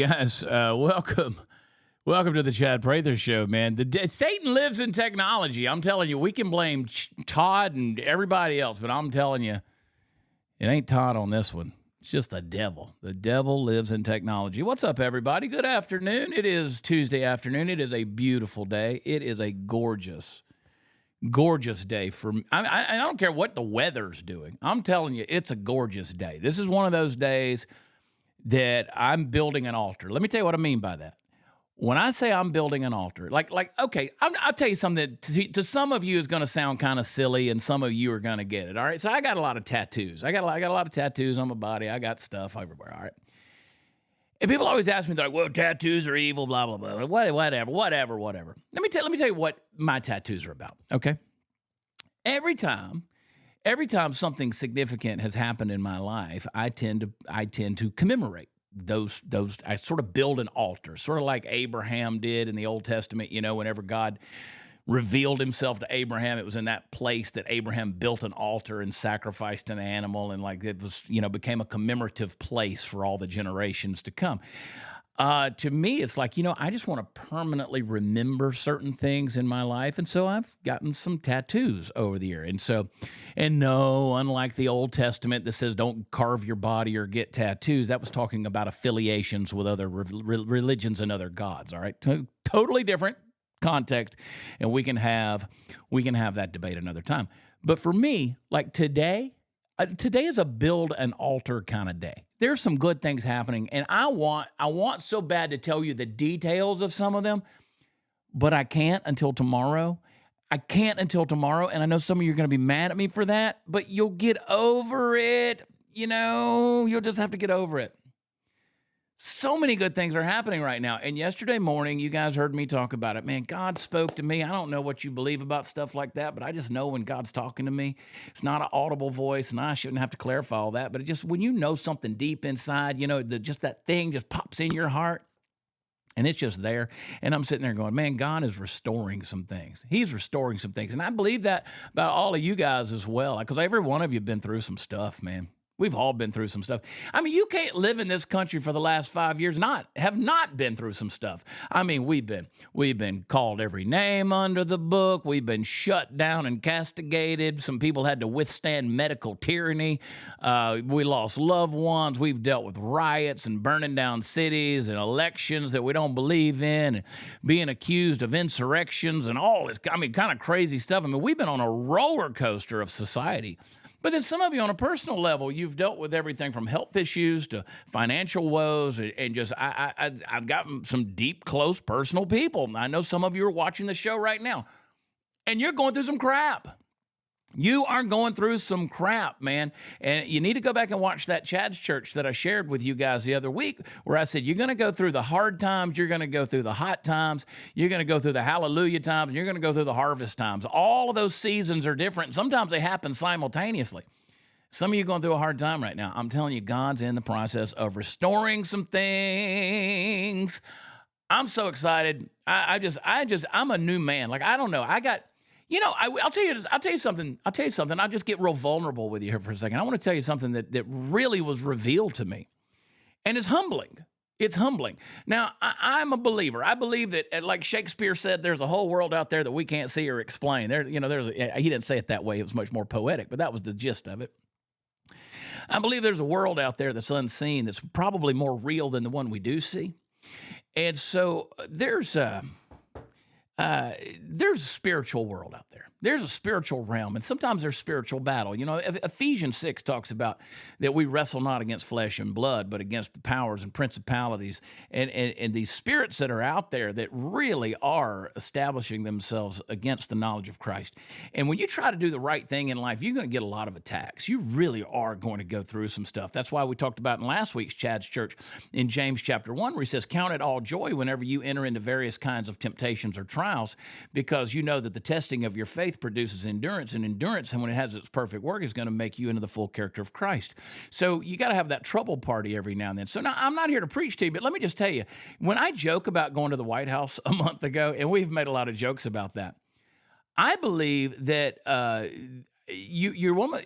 guys, welcome to the Chad Prather Show, man. Satan lives in technology. I'm telling you, we can blame Todd and everybody else, but I'm telling you, it ain't Todd on this one. It's just the devil. The devil lives in technology. What's up, everybody? Good afternoon. It is Tuesday afternoon. It is a beautiful day. It is a gorgeous day for me. I don't care what the weather's doing. I'm telling you, it's a gorgeous day. This is one of those days that I'm building an altar. Let me tell you what I mean by that. When I say I'm building an altar, okay, I'll tell you something that to some of you is going to sound kind of silly, and some of you are going to get it. All right, so I got a lot of tattoos. I got a lot of tattoos on my body. I got stuff everywhere. All right, and people always ask me, they're like, "Well, tattoos are evil." Blah blah blah. Whatever. Let me tell you what my tattoos are about. Okay, every time something significant has happened in my life, I tend to commemorate those. I sort of build an altar, sort of like Abraham did in the Old Testament. You know, whenever God revealed himself to Abraham, it was in that place that Abraham built an altar and sacrificed an animal, and like it was, became a commemorative place for all the generations to come. To me, it's like, I just want to permanently remember certain things in my life. And so I've gotten some tattoos over the year. And no, unlike the Old Testament that says don't carve your body or get tattoos, that was talking about affiliations with other religions and other gods. All right. Totally different context. And we can have that debate another time. But for me, like today is a build an altar kind of day. There's some good things happening, and I want so bad to tell you the details of some of them, but I can't until tomorrow. And I know some of you are going to be mad at me for that, but you'll get over it. You'll just have to get over it. So many good things are happening right now. And yesterday morning, you guys heard me talk about it. Man, God spoke to me. I don't know what you believe about stuff like that, but I just know when God's talking to me. It's not an audible voice, and I shouldn't have to clarify all that. But it just, when you know something deep inside, just that thing just pops in your heart, and it's just there. And I'm sitting there going, man, God is restoring some things. He's restoring some things. And I believe that about all of you guys as well, because every one of you have been through some stuff, man. We've all been through some stuff. I mean, you can't live in this country for the last 5 years have not been through some stuff. I mean, we've been called every name under the book. We've been shut down and castigated. Some people had to withstand medical tyranny. We lost loved ones. We've dealt with riots and burning down cities and elections that we don't believe in, and being accused of insurrections and all this, kind of crazy stuff. I mean, we've been on a roller coaster of society. But then some of you on a personal level, you've dealt with everything from health issues to financial woes, and just I've got some deep, close personal people. I know some of you are watching the show right now, and you're going through some crap. You are going through some crap, man. And you need to go back and watch that Chad's Church that I shared with you guys the other week, where I said, you're going to go through the hard times, you're going to go through the hot times, you're going to go through the hallelujah times, and you're going to go through the harvest times. All of those seasons are different. Sometimes they happen simultaneously. Some of you are going through a hard time right now. I'm telling you, God's in the process of restoring some things. I'm so excited. I'm a new man. Like, I don't know. I'll tell you something. I'll just get real vulnerable with you here for a second. I want to tell you something that really was revealed to me. And it's humbling. It's humbling. Now, I'm a believer. I believe that, like Shakespeare said, there's a whole world out there that we can't see or explain. He didn't say it that way. It was much more poetic, but that was the gist of it. I believe there's a world out there that's unseen, that's probably more real than the one we do see. And so there's a spiritual world out there. There's a spiritual realm, and sometimes there's spiritual battle. Ephesians 6 talks about that we wrestle not against flesh and blood, but against the powers and principalities and these spirits that are out there that really are establishing themselves against the knowledge of Christ. And when you try to do the right thing in life, you're going to get a lot of attacks. You really are going to go through some stuff. That's why we talked about in last week's Chad's Church in James chapter 1, where he says, count it all joy whenever you enter into various kinds of temptations or trials, because you know that the testing of your faith produces endurance, and endurance, and when it has its perfect work, is going to make you into the full character of Christ. So you got to have that trouble party every now and then. So now, I'm not here to preach to you, but let me just tell you, when I joke about going to the White House a month ago, and we've made a lot of jokes about that, I believe that you're one.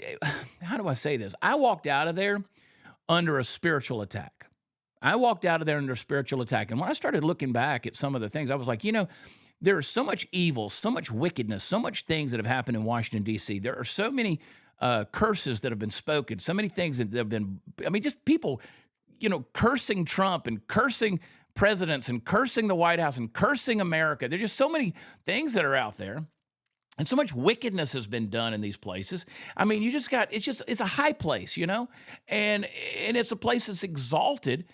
How do I say this? I walked out of there under a spiritual attack. I walked out of there under spiritual attack. And when I started looking back at some of the things, I was like, there is so much evil, so much wickedness, so much things that have happened in Washington, D.C. There are so many curses that have been spoken, so many things that have been, just people, cursing Trump and cursing presidents and cursing the White House and cursing America. There's just so many things that are out there. And so much wickedness has been done in these places. It's a high place, and it's a place that's exalted.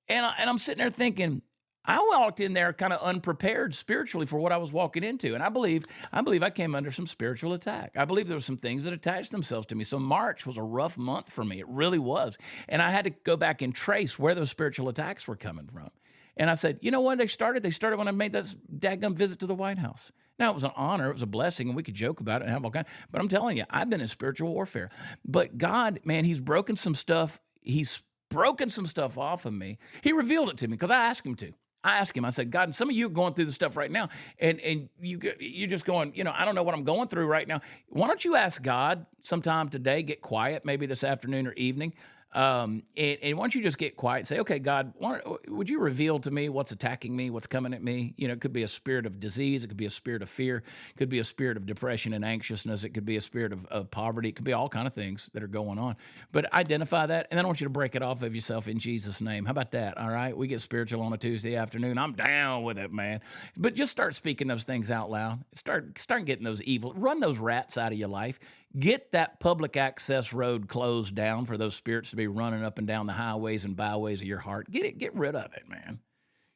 And I'm sitting there thinking, I walked in there kind of unprepared spiritually for what I was walking into. And I believe I came under some spiritual attack. I believe there were some things that attached themselves to me. So March was a rough month for me. It really was. And I had to go back and trace where those spiritual attacks were coming from. And I said, when they started? They started when I made that dadgum visit to the White House. Now, it was an honor, it was a blessing, and we could joke about it and have all kinds. But I'm telling you, I've been in spiritual warfare. But God, man, he's broken some stuff. He's broken some stuff off of me. He revealed it to me because I asked him to. I said, God, some of you are going through the stuff right now, and you're just going, I don't know what I'm going through right now. Why don't you ask God sometime today, get quiet, maybe this afternoon or evening, and why don't you just get quiet and say, okay, God, would you reveal to me what's attacking me, what's coming at me? It could be a spirit of disease. It could be a spirit of fear. It could be a spirit of depression and anxiousness. It could be a spirit of poverty. It could be all kind of things that are going on. But identify that, and then I want you to break it off of yourself in Jesus' name. How about that, all right? We get spiritual on a Tuesday afternoon. I'm down with it, man. But just start speaking those things out loud. Start getting those evil, run those rats out of your life. Get that public access road closed down for those spirits to be running up and down the highways and byways of your heart. Get rid of it, man.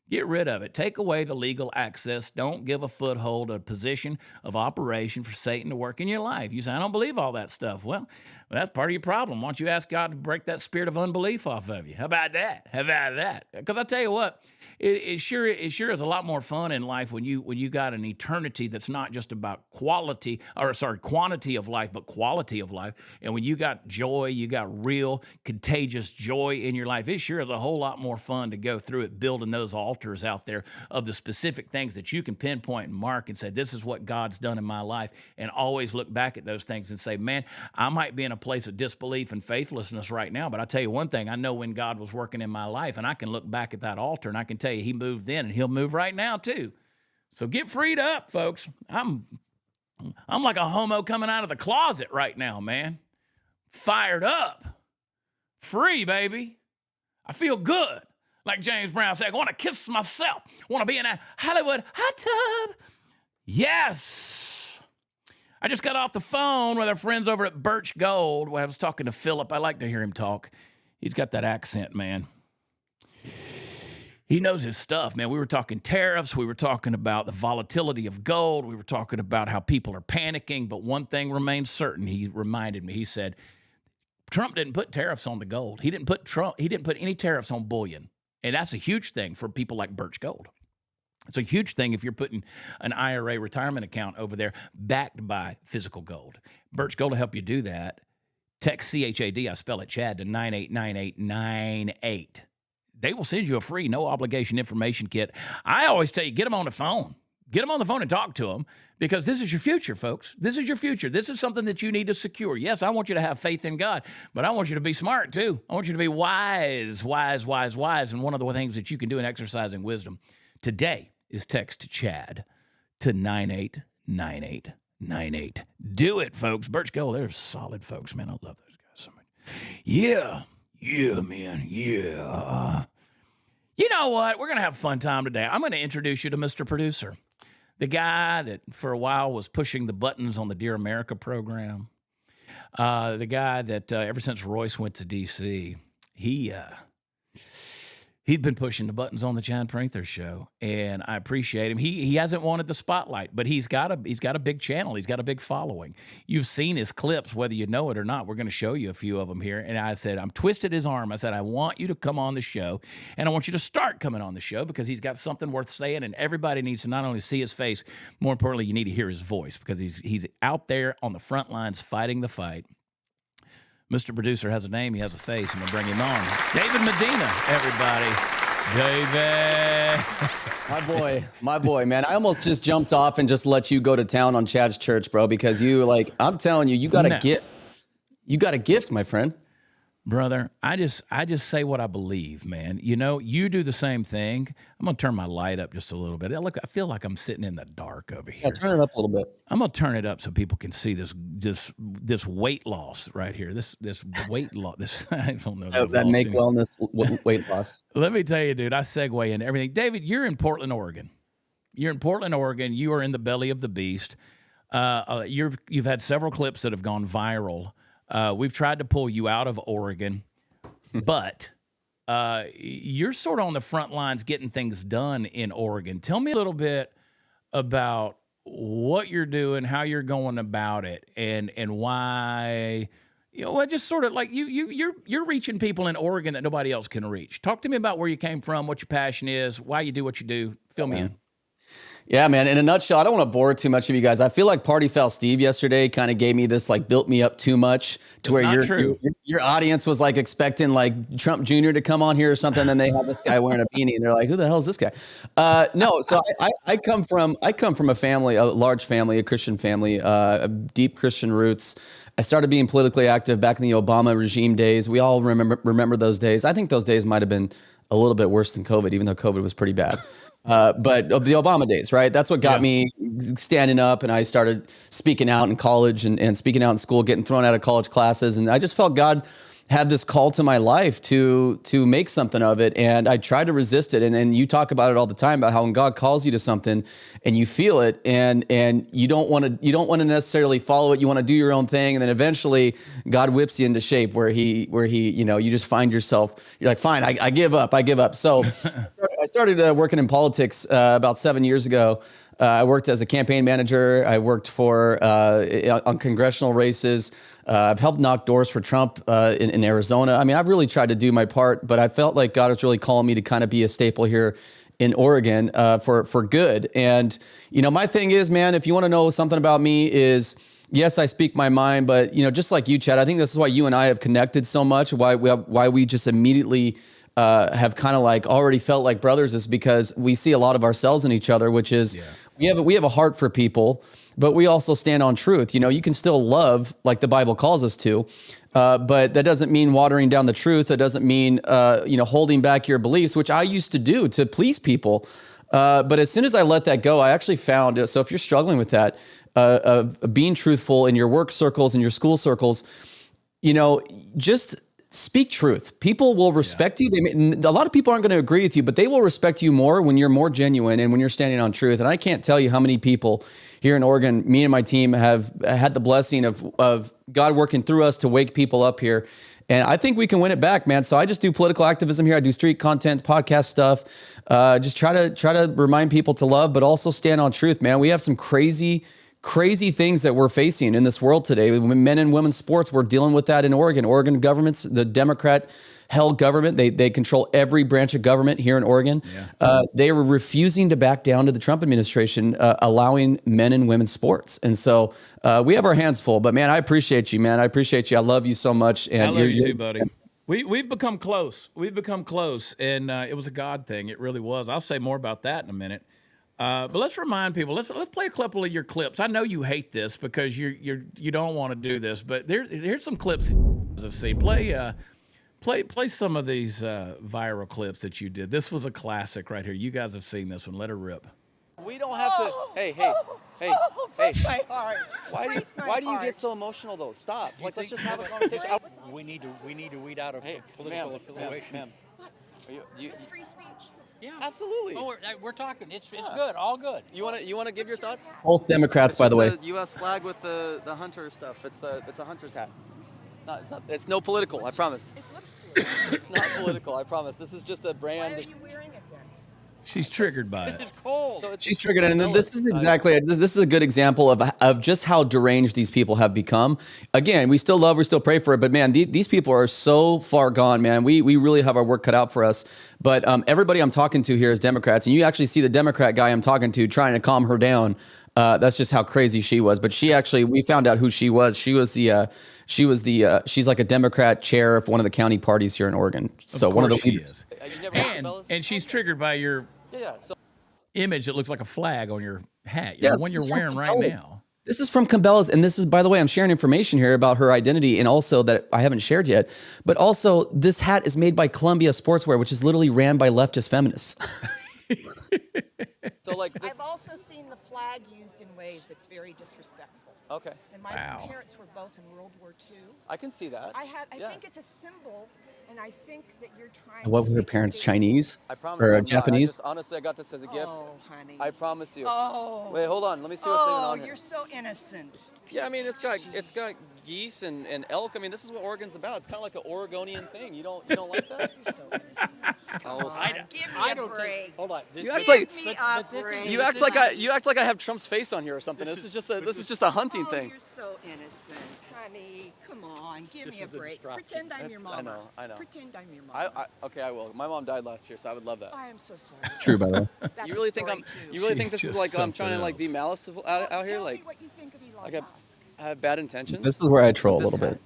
Get rid of it. Take away the legal access. Don't give a foothold, a position of operation for Satan to work in your life. You say, I don't believe all that stuff. Well, that's part of your problem. Why don't you ask God to break that spirit of unbelief off of you? How about that? Because I tell you what, it sure is a lot more fun in life when you got an eternity that's not just about quantity of life, but quality of life. And when you got joy, you got real contagious joy in your life. It sure is a whole lot more fun to go through it, building those altars out there of the specific things that you can pinpoint and mark and say, this is what God's done in my life, and always look back at those things and say, man, I might be in a place of disbelief and faithlessness right now, but I tell you one thing, I know when God was working in my life, and I can look back at that altar and I can tell you he moved then and he'll move right now too. So get freed up, folks. I'm like a homo coming out of the closet right now, man. Fired up. Free, baby. I feel good. Like James Brown said, I want to kiss myself. I want to be in a Hollywood hot tub. Yes. I just got off the phone with our friends over at Birch Gold. I was talking to Philip. I like to hear him talk. He's got that accent, man. He knows his stuff, man. We were talking tariffs. We were talking about the volatility of gold. We were talking about how people are panicking. But one thing remains certain. He reminded me. He said, Trump didn't put tariffs on the gold. He didn't put any tariffs on bullion. And that's a huge thing for people like Birch Gold. It's a huge thing if you're putting an IRA retirement account over there backed by physical gold. Birch Gold will help you do that. Text CHAD, I spell it Chad, to 989898. They will send you a free, no obligation information kit. I always tell you, get them on the phone. Get them on the phone and talk to them, because this is your future, folks. This is your future. This is something that you need to secure. Yes, I want you to have faith in God, but I want you to be smart too. I want you to be wise. And one of the things that you can do in exercising wisdom today is text Chad to 989898. Do it, folks. Birch Gold, they're solid folks, man. I love those guys so much. Yeah, man, yeah. You know what? We're going to have a fun time today. I'm going to introduce you to Mr. Producer, the guy that for a while was pushing the buttons on the Dear America program, the guy that ever since Royce went to D.C., he's been pushing the buttons on the Chad Prather show, and I appreciate him. He hasn't wanted the spotlight, but he's got a big channel. He's got a big following. You've seen his clips, whether you know it or not. We're going to show you a few of them here. And I said, I'm twisted his arm. I said, I want you to come on the show, and I want you to start coming on the show, because he's got something worth saying, and everybody needs to not only see his face, more importantly, you need to hear his voice, because he's out there on the front lines fighting the fight. Mr. Producer has a name, he has a face, and we'll bring him on. David Medina, everybody. David. My boy, man. I almost just jumped off and just let you go to town on Chad's church, bro, because I'm telling you, you got a gift. You got a gift, my friend. Brother, I just say what I believe, man. You know, you do the same thing. I'm gonna turn my light up just a little bit. I feel like I'm sitting in the dark over here. Yeah, turn it up a little bit. I'm gonna turn it up so people can see this weight loss right here. This weight loss. This I don't know. That make wellness weight loss. Let me tell you, dude. I segue into everything. David, you're in Portland, Oregon. You're in Portland, Oregon. You are in the belly of the beast. You've had several clips that have gone viral. We've tried to pull you out of Oregon, but you're sort of on the front lines getting things done in Oregon. Tell me a little bit about what you're doing, how you're going about it, and why. You know, just sort of like you're reaching people in Oregon that nobody else can reach. Talk to me about where you came from, what your passion is, why you do what you do. Fill me in. Yeah, man. In a nutshell, I don't want to bore too much of you guys. I feel like Party Foul Steve yesterday kind of gave me this, like, built me up too much to where your audience was like expecting like Trump Jr. to come on here or something. Then they have this guy wearing a beanie and they're like, who the hell is this guy? No. So I come from a family, a large family, a Christian family, deep Christian roots. I started being politically active back in the Obama regime days. We all remember those days. I think those days might have been a little bit worse than COVID, even though COVID was pretty bad. But the Obama days, right? That's what got me standing up, and I started speaking out in college and speaking out in school, getting thrown out of college classes. And I just felt God had this call to my life to make something of it. And I tried to resist it. And you talk about it all the time about how when God calls you to something and you feel it and you don't want to necessarily follow it. You want to do your own thing. And then eventually God whips you into shape where he, you know, you just find yourself, you're like, fine, I give up. So I started working in politics about 7 years ago. I worked as a campaign manager. I worked on congressional races. I've helped knock doors for Trump in Arizona. I mean, I've really tried to do my part, but I felt like God was really calling me to kind of be a staple here in Oregon for good. And, you know, my thing is, man, if you want to know something about me is, yes, I speak my mind, but, you know, just like you, Chad, I think this is why you and I have connected so much, why we just immediately have kind of like already felt like brothers, is because we see a lot of ourselves in each other, which is we have a heart for people, but we also stand on truth. You know, you can still love like the Bible calls us to, but that doesn't mean watering down the truth. That doesn't mean, holding back your beliefs, which I used to do to please people. But as soon as I let that go, I actually found, so if you're struggling with that, of being truthful in your work circles and your school circles, you know, just speak truth. People will respect you. A lot of people aren't going to agree with you, but they will respect you more when you're more genuine and when you're standing on truth. And I can't tell you how many people here in Oregon, me and my team have had the blessing of God working through us to wake people up here. And I think we can win it back, man. So I just do political activism here. I do street content, podcast stuff. Just try to remind people to love, but also stand on truth, man. We have some crazy things that we're facing in this world today. Men and women's sports, we're dealing with that in Oregon. Oregon governments, the Democrat-held government, they control every branch of government here in Oregon. They were refusing to back down to the Trump administration, allowing men and women's sports. And so we have our hands full. But, man, I appreciate you, man. I appreciate you. I love you so much. And I love you too, buddy. We've become close. And it was a God thing. It really was. I'll say more about that in a minute. But let's remind people. Let's play a couple of your clips. I know you hate this because you don't want to do this, but here's some clips I've seen. Play some of these viral clips that you did. This was a classic right here. You guys have seen this one. Let her rip. We don't have to. Hey. My heart. Why do you get so emotional though? Stop. Let's just have a conversation. We need to weed out a political affiliation. Ma'am. It's free speech. Yeah, absolutely. Oh, we're talking. It's good. All good. You want to give your thoughts? Both Democrats, by the way. The U.S. flag with the hunter stuff. It's a hunter's hat. It's no political. I promise. It looks cool. It's not political. I promise. This is just a brand. Why are you wearing it then? She's triggered by it. It's cold. She's triggered, and this is a good example of just how deranged these people have become. Again, we still pray for it, but man, these people are so far gone, man. We really have our work cut out for us. But everybody I'm talking to here is Democrats, and you actually see the Democrat guy I'm talking to trying to calm her down. That's just how crazy she was. But we found out who she was. She's like a Democrat chair for one of the county parties here in Oregon. So one of the leaders. And she's triggered by your So image that looks like a flag on your hat. Yeah, The one you're wearing right now. This is from Cabela's, and this is, by the way, I'm sharing information here about her identity, and also that I haven't shared yet. But also, this hat is made by Columbia Sportswear, which is literally ran by leftist feminists. So like, I've also seen the flag used in ways that's very disrespectful. okay, And my parents were both in World War II. I can see that. I think it's a symbol, and I think that you're trying. What to were her make a parents, statement. Chinese I promise or you I'm not. Japanese? Honestly, I got this as a gift. Oh, honey. I promise you. Oh. Wait, hold on. Let me see what's even Oh, on here. you're so innocent. Yeah, I mean, it's got geese and elk. I mean, this is what Oregon's about. It's kind of like an Oregonian thing. You don't like that? You're so innocent. Come on, give me a break. Hold on. This, You act Give like me a break. you act like I have Trump's face on here or something. This is just a hunting Oh, thing. you're so innocent, honey. Come on, give me a is a break. distraction. Pretend I'm your mama. I know. Pretend I'm your mama. Okay, I will. My mom died last year, so I would love that. I am so sorry. True, by the way. That's You a really think story, I'm? too. You really think She's this is just like I'm trying to something like be else. malice out here? Tell Like me what you think of Elon like Musk. I have bad intentions. This is where I troll a This little hat. bit.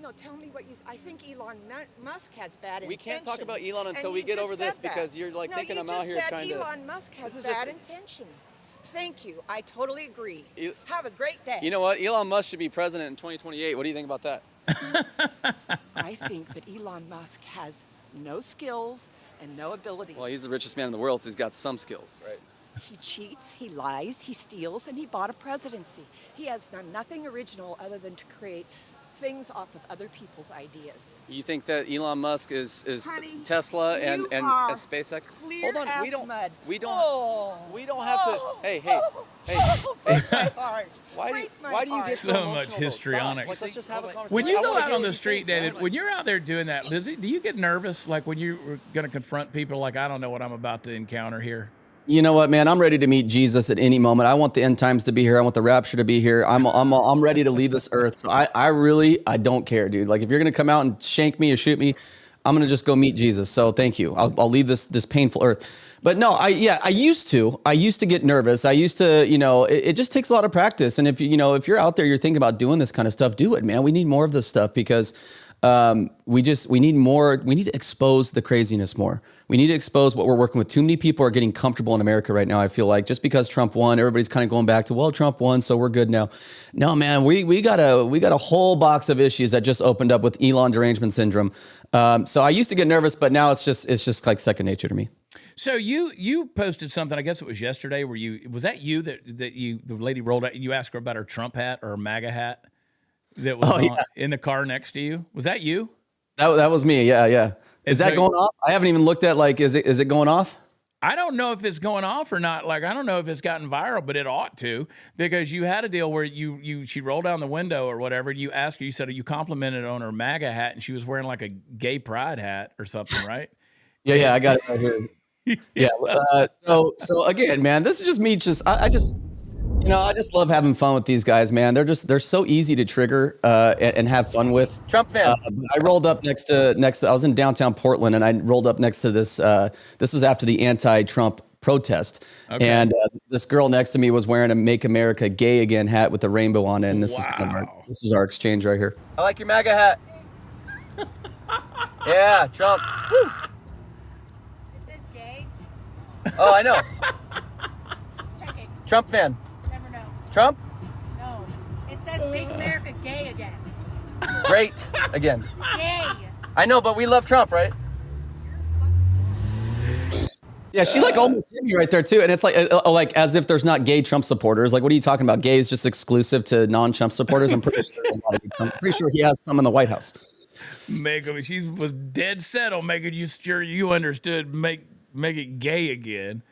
No, tell me what you. I think Elon Musk has bad We intentions. can't talk about Elon and until we you get just over this said that. because you're like no, thinking you I'm out here just said trying to. Elon Musk has This is just- bad intentions. Thank you. I totally agree. El- Have a great day. You know what? Elon Musk should be president in 2028. What do you think about that? I think that Elon Musk has no skills and no ability. Well, he's the richest man in the world, so he's got some skills, right? He cheats, he lies, he steals, and he bought a presidency. He has done nothing original other than to create things off of other people's ideas. You think that Elon Musk is Honey, Tesla and you are SpaceX? clear Hold on, as we don't mud. we don't Oh. we don't have to. Hey, Break my heart. why Break my do you heart. get so, So much emotional, though? Stop. histrionics. Like, let's just have a conversation. When you I go wanna out hear on what the you street, think, man. David, when you're out there doing that, do you get nervous? Like when you're going to confront people like, I don't know what I'm about to encounter here? You know what, man? I'm ready to meet Jesus at any moment. I want the end times to be here. I want the rapture to be here. I'm ready to leave this earth. So I don't care, dude. Like if you're gonna come out and shank me or shoot me, I'm gonna just go meet Jesus. So thank you. I'll leave this painful earth. But no, I used to get nervous. I used to, it just takes a lot of practice. And if you're out there, you're thinking about doing this kind of stuff, do it, man. We need more of this stuff because we need more. We need to expose the craziness more. We need to expose what we're working with. Too many people are getting comfortable in America right now. I feel like just because Trump won, everybody's kind of going back to, well, Trump won, so we're good now. No, man, we got a whole box of issues that just opened up with Elon derangement syndrome. So I used to get nervous, but now it's just like second nature to me. So you posted something, I guess it was yesterday, where was that the lady rolled out, you asked her about her Trump hat or her MAGA hat that was in the car next to you? Was that you? That was me. Yeah. Is that going off? I haven't even looked at is it going off? I don't know if it's going off or not. Like, I don't know if it's gotten viral, but it ought to, because you had a deal where she rolled down the window or whatever. You asked her, you said you complimented on her MAGA hat, and she was wearing like a gay pride hat or something, right? Yeah, I got it right here. Yeah. So again, man, this is just me. I just love having fun with these guys, man. They're so easy to trigger and have fun with. Trump fan. I rolled up next to. I was in downtown Portland, and I rolled up next to this. This was after the anti-Trump protest, and this girl next to me was wearing a "Make America Gay Again" hat with a rainbow on it, and this is our exchange right here. I like your MAGA hat. Yeah, Trump. Woo. It says gay. Oh, I know. Just checking. Trump fan. Never know. Trump. No. It says make America gay again. Great again. Gay. I know, but we love Trump, right? Yeah, she almost hit me right there too, and it's like as if there's not gay Trump supporters. Like, what are you talking about? Gay is just exclusive to non-Trump supporters. I'm pretty sure he has some in the White House. She was dead set on making sure you understood. Make it gay again.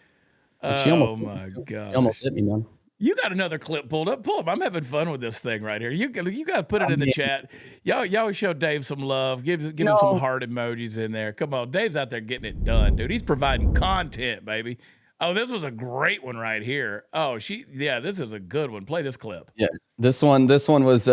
She almost my God! She almost hit me, man. You got another clip pulled up. Pull up. I'm having fun with this thing right here. You guys put it in the chat. Y'all show Dave some love. Give him some heart emojis in there. Come on, Dave's out there getting it done, dude. He's providing content, baby. Oh, this was a great one right here. Oh, this is a good one. Play this clip. Yeah, this one was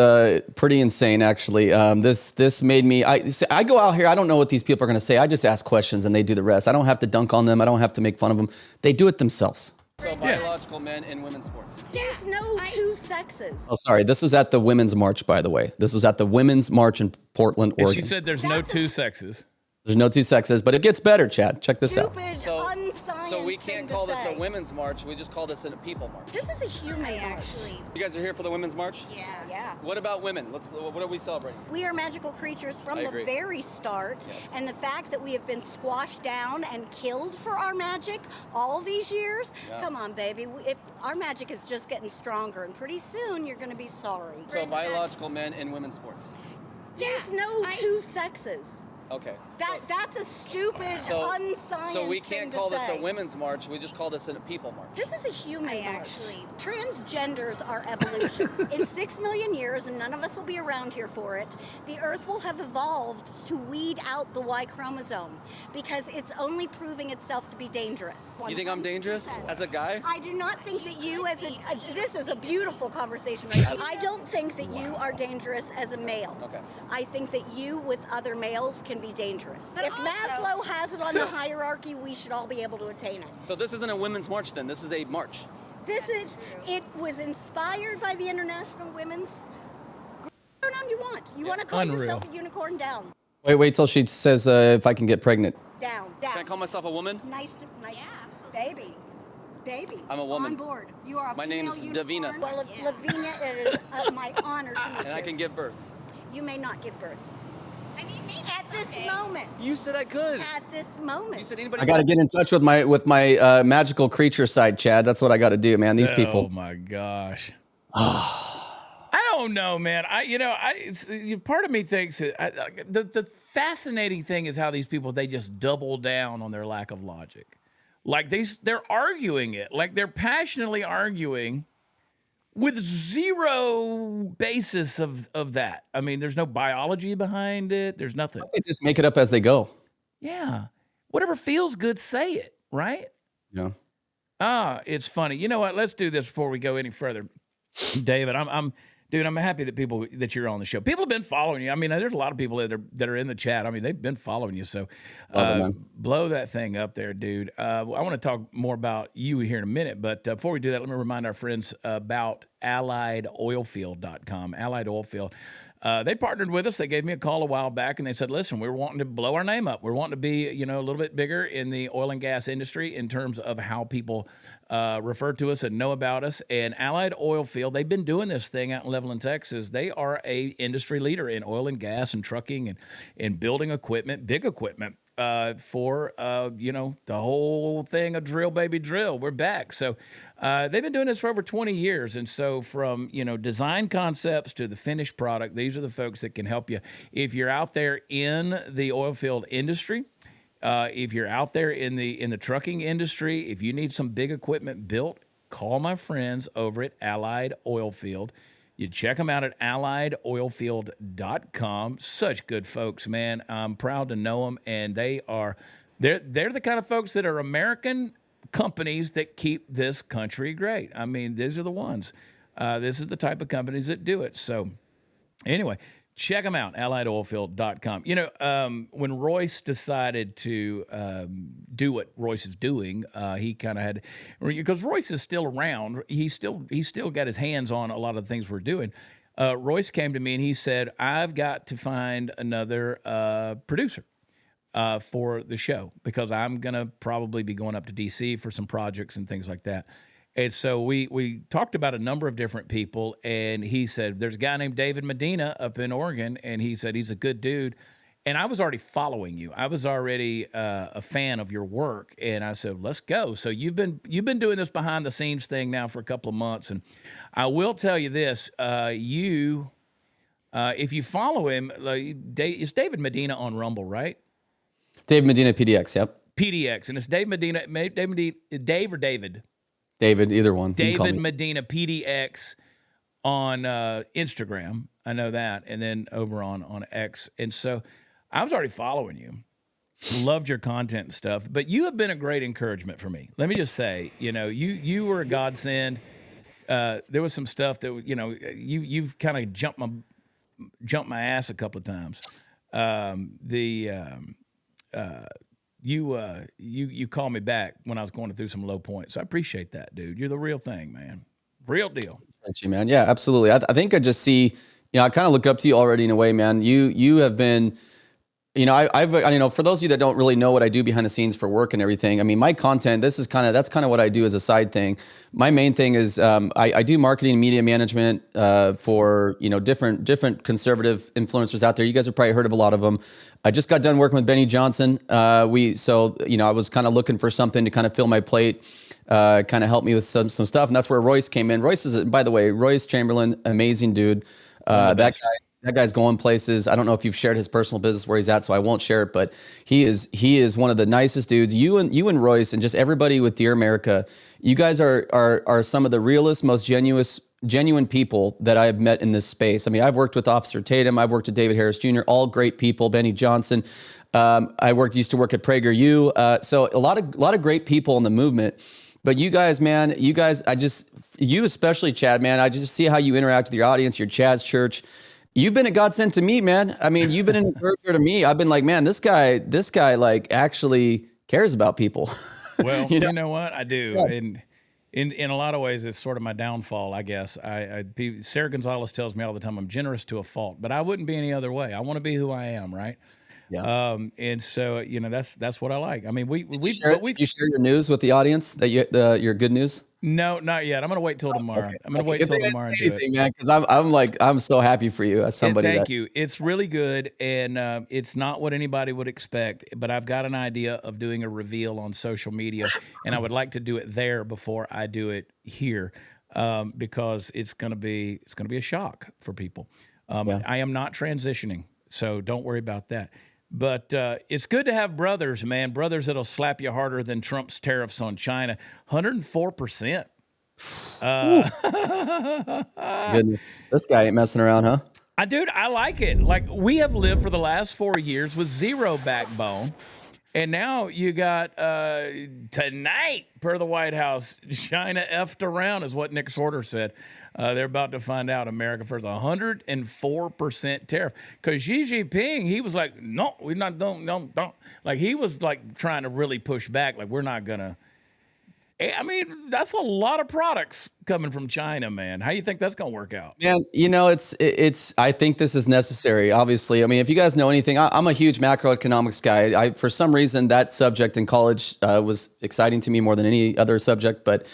pretty insane, actually. This made me. I go out here. I don't know what these people are going to say. I just ask questions and they do the rest. I don't have to dunk on them. I don't have to make fun of them. They do it themselves. So biological men in women's sports. There's no two sexes. Oh, sorry. This was at the Women's March, by the way. This was at the Women's March in Portland, Oregon. She said there's no two sexes. There's no two sexes, but it gets better, Chad. Check this out. Stupid, So we thing can't to call this a say. women's march. We just call this a people march. This is a human march. Actually, You guys are here for the women's march? Yeah. What about women? What are we celebrating? We are magical creatures from I the agree. very start, Yes. and the fact that we have been squashed down and killed for our magic all these years. Yeah. Come on, baby. If our magic is just getting stronger, and pretty soon you're going to be sorry. So biological men in women's sports. There's no two sexes. Okay. That's a stupid, unscience So we thing can't to call this a say. women's march. We just call this a people march. This is a human march. actually- Transgenders are evolution. In 6 million years, and none of us will be around here for it, the Earth will have evolved to weed out the Y chromosome because it's only proving itself to be dangerous. You think I'm dangerous as a guy? I do not think that you as this is a beautiful conversation right now. I don't think that you are dangerous as a male. Okay. I think that you with other males can be dangerous. But If also- Maslow has it on the hierarchy, we should all be able to attain it. So this isn't a women's march then. This is a march. It was inspired by the International Women's. Pronoun you want. You want to call Unreal. yourself a unicorn? Down. Wait till she says if I can get pregnant. Down. Can I call myself a woman? Nice. Yeah, absolutely. Baby. I'm a woman. On board. You are a My female name's unicorn. Davina. Well, Lavinia, it is my honor to meet And I you. can give birth. You may not give birth. I mean, maybe At this someday. moment. You said I could. At this moment. You said anybody. I got to get in touch with my magical creature side, Chad. That's what I got to do, man. These Oh people. my gosh. I don't know, man. Part of me thinks that the fascinating thing is how these people, they just double down on their lack of logic. Like they're arguing it, like they're passionately arguing with zero basis of that. I mean, there's no biology behind it. There's nothing. They just make it up as they go. Yeah. Whatever feels good, say it, right? Yeah. It's funny. You know what? Let's do this before we go any further. David, I'm happy that you're on the show. People have been following you. I mean, there's a lot of people that are in the chat. I mean, they've been following you. So blow that thing up there, dude. I want to talk more about you here in a minute. But before we do that, let me remind our friends about AlliedOilfield.com. Allied Oilfield. They partnered with us. They gave me a call a while back, and they said, listen, we're wanting to blow our name up. We're wanting to be, a little bit bigger in the oil and gas industry in terms of how people refer to us and know about us. And Allied Oilfield, they've been doing this thing out in Levelland, Texas. They are a industry leader in oil and gas and trucking and building equipment, big equipment. For the whole thing of drill, baby, drill. We're back. So they've been doing this for over 20 years. And so from, design concepts to the finished product, these are the folks that can help you. If you're out there in the oil field industry, if you're out there in the trucking industry, if you need some big equipment built, call my friends over at Allied Oilfield. You check them out at alliedoilfield.com. Such good folks, man. I'm proud to know them, and they're the kind of folks that are American companies that keep this country great. I mean, these are the ones. This is the type of companies that do it. So anyway, check them out, alliedoilfield.com. When Royce decided to do what Royce is doing, he kind of had, because Royce is still around. He's still got his hands on a lot of the things we're doing. Royce came to me and he said, I've got to find another producer for the show because I'm going to probably be going up to D.C. for some projects and things like that. And so we talked about a number of different people, and he said, there's a guy named David Medina up in Oregon, and he said he's a good dude. And I was already following you. I was already a fan of your work, and I said, let's go. So you've been doing this behind the scenes thing now for a couple of months, and I will tell you this: if you follow him, it's David Medina on Rumble, right? Dave Medina PDX, yep. PDX, and it's Dave Medina, Dave or David? David, either one. David Medina PDX on Instagram. I know that. And then over on X. And so I was already following you. Loved your content and stuff. But you have been a great encouragement for me. Let me just say, you were a godsend. There was some stuff that, you've kind of jumped my ass a couple of times. You called me back when I was going through some low points. So I appreciate that, dude. You're the real thing, man. Real deal. Thank you, man. Yeah, absolutely. I think I just see, I kind of look up to you already in a way, man. You have been you know, for those of you that don't really know what I do behind the scenes for work and everything, I mean, my content, that's kind of what I do as a side thing. My main thing is I do marketing and media management for, you know, different conservative influencers out there. You guys have probably heard of a lot of them. I just got done working with Benny Johnson. So, you know, I was kind of looking for something to kind of fill my plate, kind of help me with some stuff. And that's where Royce came in. By the way, Royce Chamberlain, amazing dude. That guy's going places. I don't know if you've shared his personal business where he's at, so I won't share it, but he is one of the nicest dudes. You and Royce and just everybody with Dear America, you guys are some of the realest, most genuine people that I've met in this space. I mean, I've worked with Officer Tatum, I've worked with David Harris Jr., all great people, Benny Johnson. Used to work at PragerU. So a lot of great people in the movement. But you guys, you especially, Chad, man, I just see how you interact with your audience, your Chad's church. You've been a godsend to me, man. I mean, you've been an encourager to me. I've been like, man, this guy like actually cares about people. Well, you know what? I do. Yeah. And in a lot of ways, it's sort of my downfall, I guess. Sarah Gonzalez tells me all the time, I'm generous to a fault, but I wouldn't be any other way. I want to be who I am, right? Yeah. And so, you know, that's what I like. I mean, did you share your news with the audience that your good news? No, not yet. I'm going to wait till tomorrow. Okay. I'm going to wait till tomorrow and do it. Man, because I'm so happy for you as somebody. Thank you. It's really good, and it's not what anybody would expect. But I've got an idea of doing a reveal on social media, and I would like to do it there before I do it here, because it's going to be a shock for people. I am not transitioning, so don't worry about that. But it's good to have brothers, man. Brothers that'll slap you harder than Trump's tariffs on China. 104%. Goodness. This guy ain't messing around, huh? Dude, I like it. Like, we have lived for the last 4 years with zero backbone. And now you got tonight, per the White House, China effed around, is what Nick Sorter said. They're about to find out America first, 104% tariff. Because Xi Jinping, he was like, no, we're not, don't. Like, he was like trying to really push back, like, we're not going to. I mean, that's a lot of products coming from China, man. How you think that's going to work out? Man, you know, I think this is necessary, obviously. I mean, if you guys know anything, I'm a huge macroeconomics guy. For some reason, that subject in college was exciting to me more than any other subject. But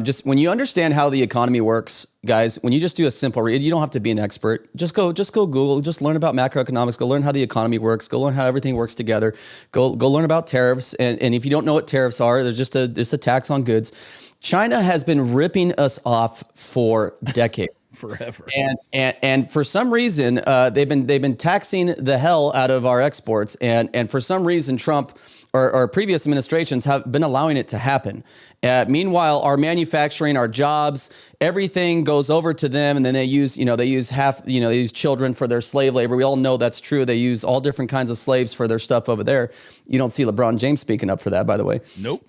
just when you understand how the economy works, guys, when you just do a simple read, you don't have to be an expert. Just go Google, just learn about macroeconomics, go learn how the economy works, go learn how everything works together, go learn about tariffs. And if you don't know what tariffs are, they're just a tax on goods. China has been ripping us off for decades. Forever. And for some reason, they've been taxing the hell out of our exports. And for some reason, Trump or previous administrations have been allowing it to happen. Meanwhile, our manufacturing, our jobs, everything goes over to them, and then they use children for their slave labor. We all know that's true. They use all different kinds of slaves for their stuff over there. You don't see LeBron James speaking up for that, by the way. Nope.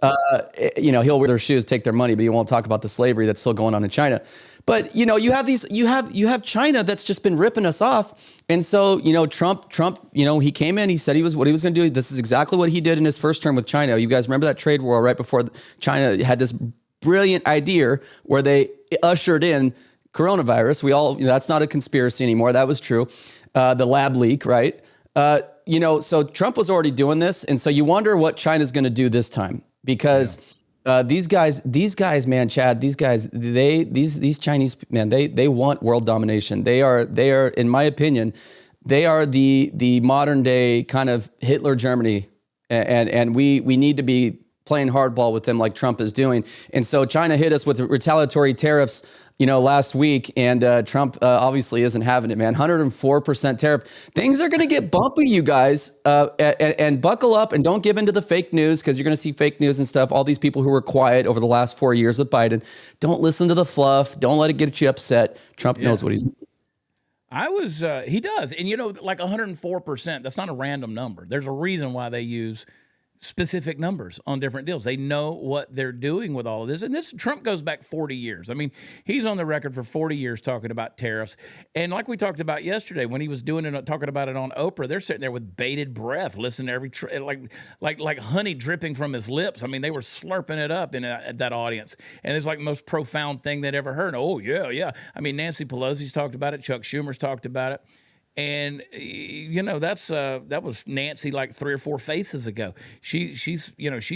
He'll wear their shoes, take their money, but he won't talk about the slavery that's still going on in China. But you have China that's just been ripping us off. And so, Trump, he came in, he said what he was going to do. This is exactly what he did in his first term with China. You guys remember that trade war right before China had this brilliant idea where they ushered in coronavirus. That's not a conspiracy anymore. That was true. The lab leak, right? So Trump was already doing this. And so you wonder what China's going to do this time, because these guys, man, Chad, these Chinese, man, they want world domination. They are, in my opinion, they are the modern day kind of Hitler Germany. And we need to be playing hardball with them like Trump is doing. And so China hit us with retaliatory tariffs, last week, and Trump obviously isn't having it, man. 104% tariff. Things are going to get bumpy, you guys, and buckle up and don't give into the fake news, because you're going to see fake news and stuff. All these people who were quiet over the last 4 years with Biden, don't listen to the fluff. Don't let it get you upset. Trump knows what he's doing. He does. And, like 104%, that's not a random number. There's a reason why they use specific numbers on different deals. They know what they're doing with all of this. And Trump goes back 40 years. I mean, he's on the record for 40 years talking about tariffs. And like we talked about yesterday, when he was talking about it on Oprah, they're sitting there with bated breath, listening to every, like honey dripping from his lips. I mean, they were slurping it up at that audience. And it's like the most profound thing they'd ever heard. Oh, yeah. I mean, Nancy Pelosi's talked about it. Chuck Schumer's talked about it. And that was Nancy like 3 or 4 faces ago. She's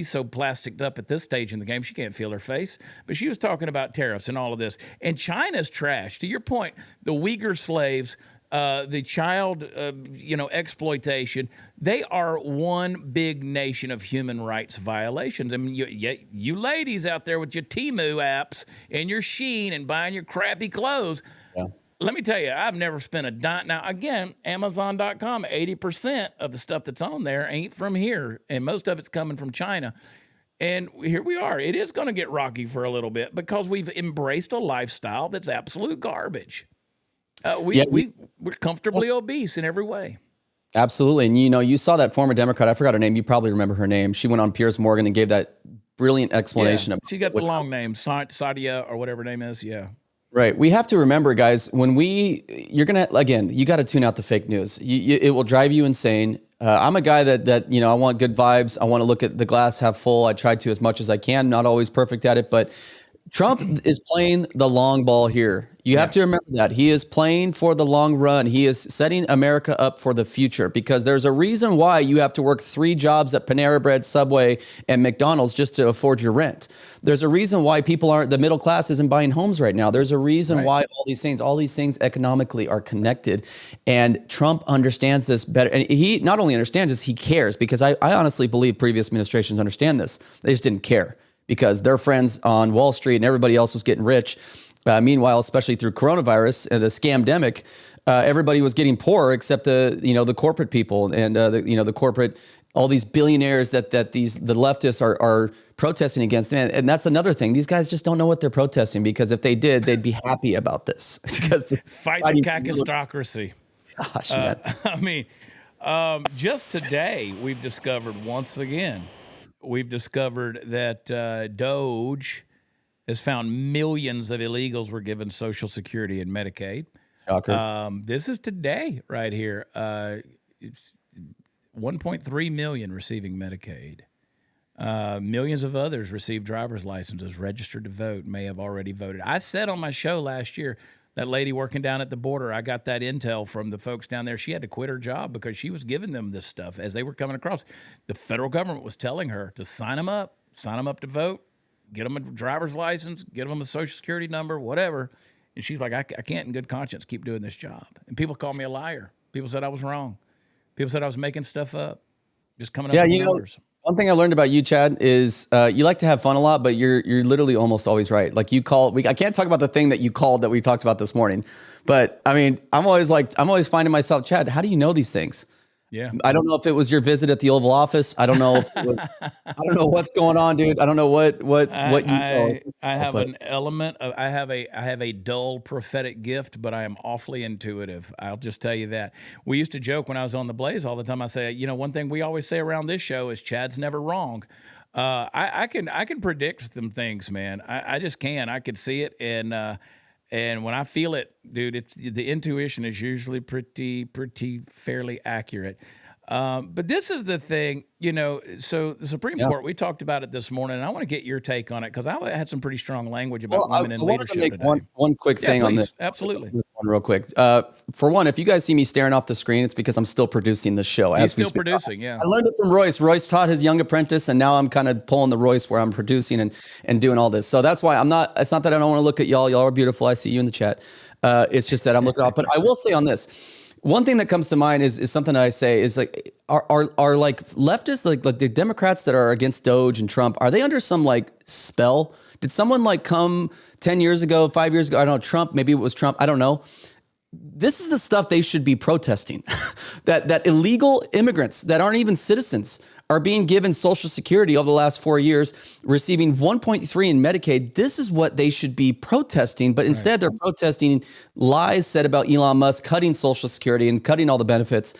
so plasticed up at this stage in the game she can't feel her face. But she was talking about tariffs and all of this. And China's trash. To your point, the Uyghur slaves, the child exploitation. They are one big nation of human rights violations. I mean, you ladies out there with your Temu apps and your Shein and buying your crappy clothes. Yeah. Let me tell you, I've never spent a dime. Now, again, Amazon.com, 80% of the stuff that's on there ain't from here, and most of it's coming from China. And here we are. It is going to get rocky for a little bit because we've embraced a lifestyle that's absolute garbage. We're comfortably obese in every way. Absolutely. And, you saw that former Democrat, I forgot her name. You probably remember her name. She went on Piers Morgan and gave that brilliant explanation. Yeah, she got the long name, Sadia or whatever her name is. Yeah. Right. We have to remember, guys, you got to tune out the fake news. It will drive you insane. I'm a guy that I want good vibes. I want to look at the glass half full. I try to as much as I can, not always perfect at it, but Trump is playing the long ball here. You have to remember that. He is playing for the long run. He is setting America up for the future because there's a reason why you have to work 3 jobs at Panera Bread, Subway, and McDonald's just to afford your rent. There's a reason why the middle class isn't buying homes right now. There's a reason why all these things economically are connected. And Trump understands this better. And he not only understands this, he cares because I honestly believe previous administrations understand this. They just didn't care because their friends on Wall Street and everybody else was getting rich. Meanwhile, especially through coronavirus and the scamdemic, everybody was getting poorer except the corporate people and the corporate, all these billionaires that the leftists are protesting against. And that's another thing. These guys just don't know what they're protesting because if they did, they'd be happy about this. Because fight the kakistocracy. Gosh, man. I mean, just today we've discovered that Doge has found millions of illegals were given Social Security and Medicaid. Shocker. This is today right here. 1.3 million receiving Medicaid. Millions of others received driver's licenses, registered to vote, may have already voted. I said on my show last year, that lady working down at the border, I got that intel from the folks down there. She had to quit her job because she was giving them this stuff as they were coming across. The federal government was telling her to sign them up to vote, get them a driver's license, get them a Social Security number, whatever. And she's like, I can't in good conscience keep doing this job. And people called me a liar. People said I was wrong. People said I was making stuff up, just coming up with numbers. One thing I learned about you, Chad, is you like to have fun a lot, but you're literally almost always right. Like I can't talk about the thing that you called that we talked about this morning, but I mean, I'm always finding myself, Chad, how do you know these things? Yeah. I don't know if it was your visit at the Oval Office. I don't know if it was, I don't know what's going on, dude. I don't know what you know. I have an element of I have a dull prophetic gift, but I am awfully intuitive. I'll just tell you that. We used to joke when I was on the Blaze all the time. I say, one thing we always say around this show is Chad's never wrong. I can predict some things, man. I just can. I could see it and when I feel it, dude, the intuition is usually pretty fairly accurate. But this is the thing, so the Supreme Court, we talked about it this morning, and I want to get your take on it because I had some pretty strong language about women in leadership make today. One quick thing on this. Absolutely. This one real quick. For one, if you guys see me staring off the screen, it's because I'm still producing the show. He's still producing, yeah. I learned it from Royce. Royce taught his young apprentice, and now I'm kind of pulling the Royce where I'm producing and doing all this. So that's why it's not that I don't want to look at y'all. Y'all are beautiful. I see you in the chat. It's just that I'm looking off. But I will say on this, one thing that comes to mind is something that I say is like, are like leftists, like the Democrats that are against Doge and Trump, are they under some like spell? Did someone like come 10 years ago, 5 years ago? I don't know, Trump, maybe it was Trump. I don't know. This is the stuff they should be protesting. that illegal immigrants that aren't even citizens are being given Social Security over the last 4 years, receiving 1.3 in Medicaid. This is what they should be protesting, but instead they're protesting lies said about Elon Musk cutting Social Security and cutting all the benefits.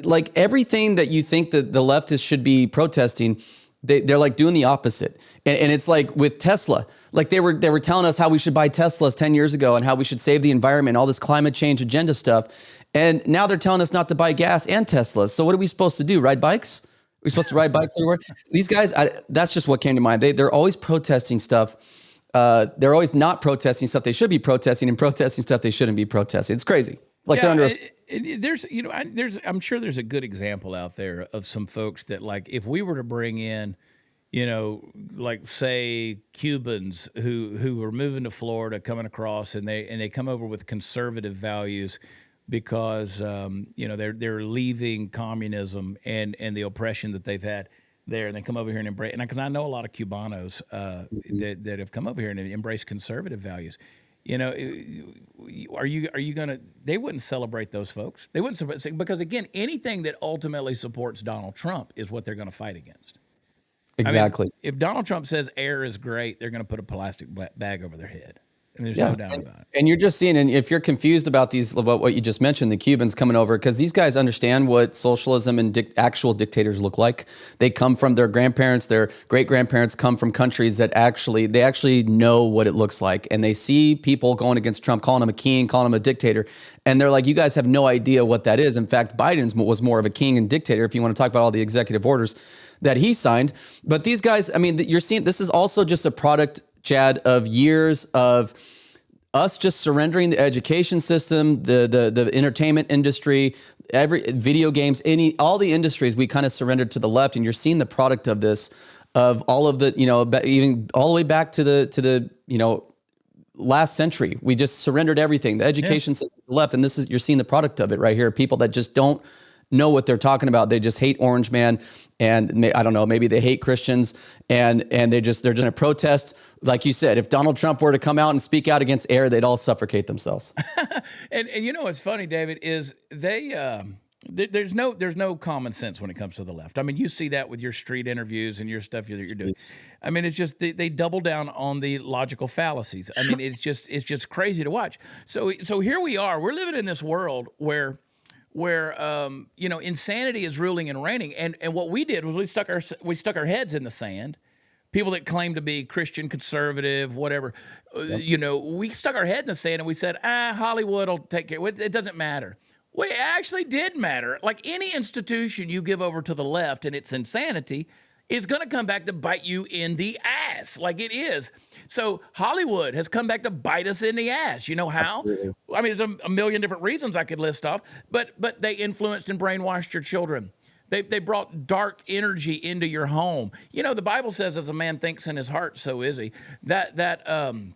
Like everything that you think that the leftists should be protesting, they're like doing the opposite. And it's like with Tesla, like they were telling us how we should buy Teslas 10 years ago and how we should save the environment, all this climate change agenda stuff. And now they're telling us not to buy gas and Teslas. So what are we supposed to do? Ride bikes? Are we supposed to ride bikes everywhere? These guys, that's just what came to mind. They're always protesting stuff. They're always not protesting stuff they should be protesting and protesting stuff they shouldn't be protesting. It's crazy. Like they're under there's, I'm sure there's a good example out there of some folks that, like, if we were to bring in, like, say, Cubans who are moving to Florida, coming across, and they come over with conservative values because they're leaving communism and the oppression that they've had there, and they come over here and embrace. And because I know a lot of Cubanos that have come over here and embrace conservative values. Are you gonna? They wouldn't celebrate those folks. They wouldn't celebrate, because, again, anything that ultimately supports Donald Trump is what they're going to fight against. Exactly. I mean, if Donald Trump says air is great, they're going to put a plastic bag over their head. And there's no doubt about it. And you're just seeing, and if you're confused about what you just mentioned, the Cubans coming over, because these guys understand what socialism and actual dictators look like. They come from their grandparents, their great-grandparents come from countries that they actually know what it looks like. And they see people going against Trump, calling him a king, calling him a dictator. And they're like, you guys have no idea what that is. In fact, Biden's was more of a king and dictator, if you want to talk about all the executive orders that he signed. But these guys, I mean, you're seeing, this is also just a product, Chad, of years of us just surrendering the education system, the entertainment industry, every video games, all the industries. We kind of surrendered to the left, and you're seeing the product of this, of all of the, even all the way back to the last century. We just surrendered everything, the education system to the left, and you're seeing the product of it right here. People that just don't know what they're talking about. They just hate Orange Man, and I don't know, maybe they hate Christians, and they're just going to protest. Like you said, if Donald Trump were to come out and speak out against air, they'd all suffocate themselves. and what's funny, David, is there's no common sense when it comes to the left. I mean, you see that with your street interviews and your stuff that you're doing. I mean, it's just they double down on the logical fallacies. I mean, it's just crazy to watch. So here we are. We're living in this world where insanity is ruling and reigning, and what we did was we stuck our heads in the sand. People that claim to be Christian, conservative, whatever, we stuck our head in the sand and we said, Hollywood will take care. It doesn't matter. Well, it actually did matter. Like any institution you give over to the left and its insanity is going to come back to bite you in the ass, like it is. So Hollywood has come back to bite us in the ass. You know how? Absolutely. I mean, there's a million different reasons I could list off, but they influenced and brainwashed your children. They brought dark energy into your home. The Bible says, as a man thinks in his heart, so is he. That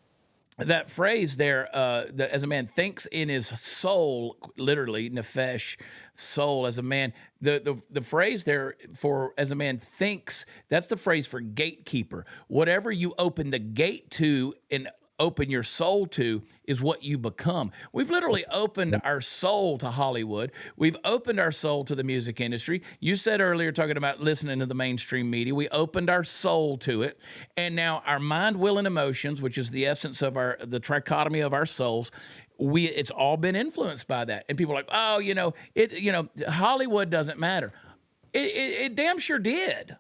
phrase there, as a man thinks in his soul, literally, nephesh, soul, as a man, the phrase there for as a man thinks, that's the phrase for gatekeeper. Whatever you open the gate to and open your soul to is what you become. We've literally opened our soul to Hollywood. We've opened our soul to the music industry. You said earlier, talking about listening to the mainstream media, we opened our soul to it. And now our mind, will, and emotions, which is the essence of the trichotomy of our souls, it's all been influenced by that. And people are like, Hollywood doesn't matter. It damn sure did.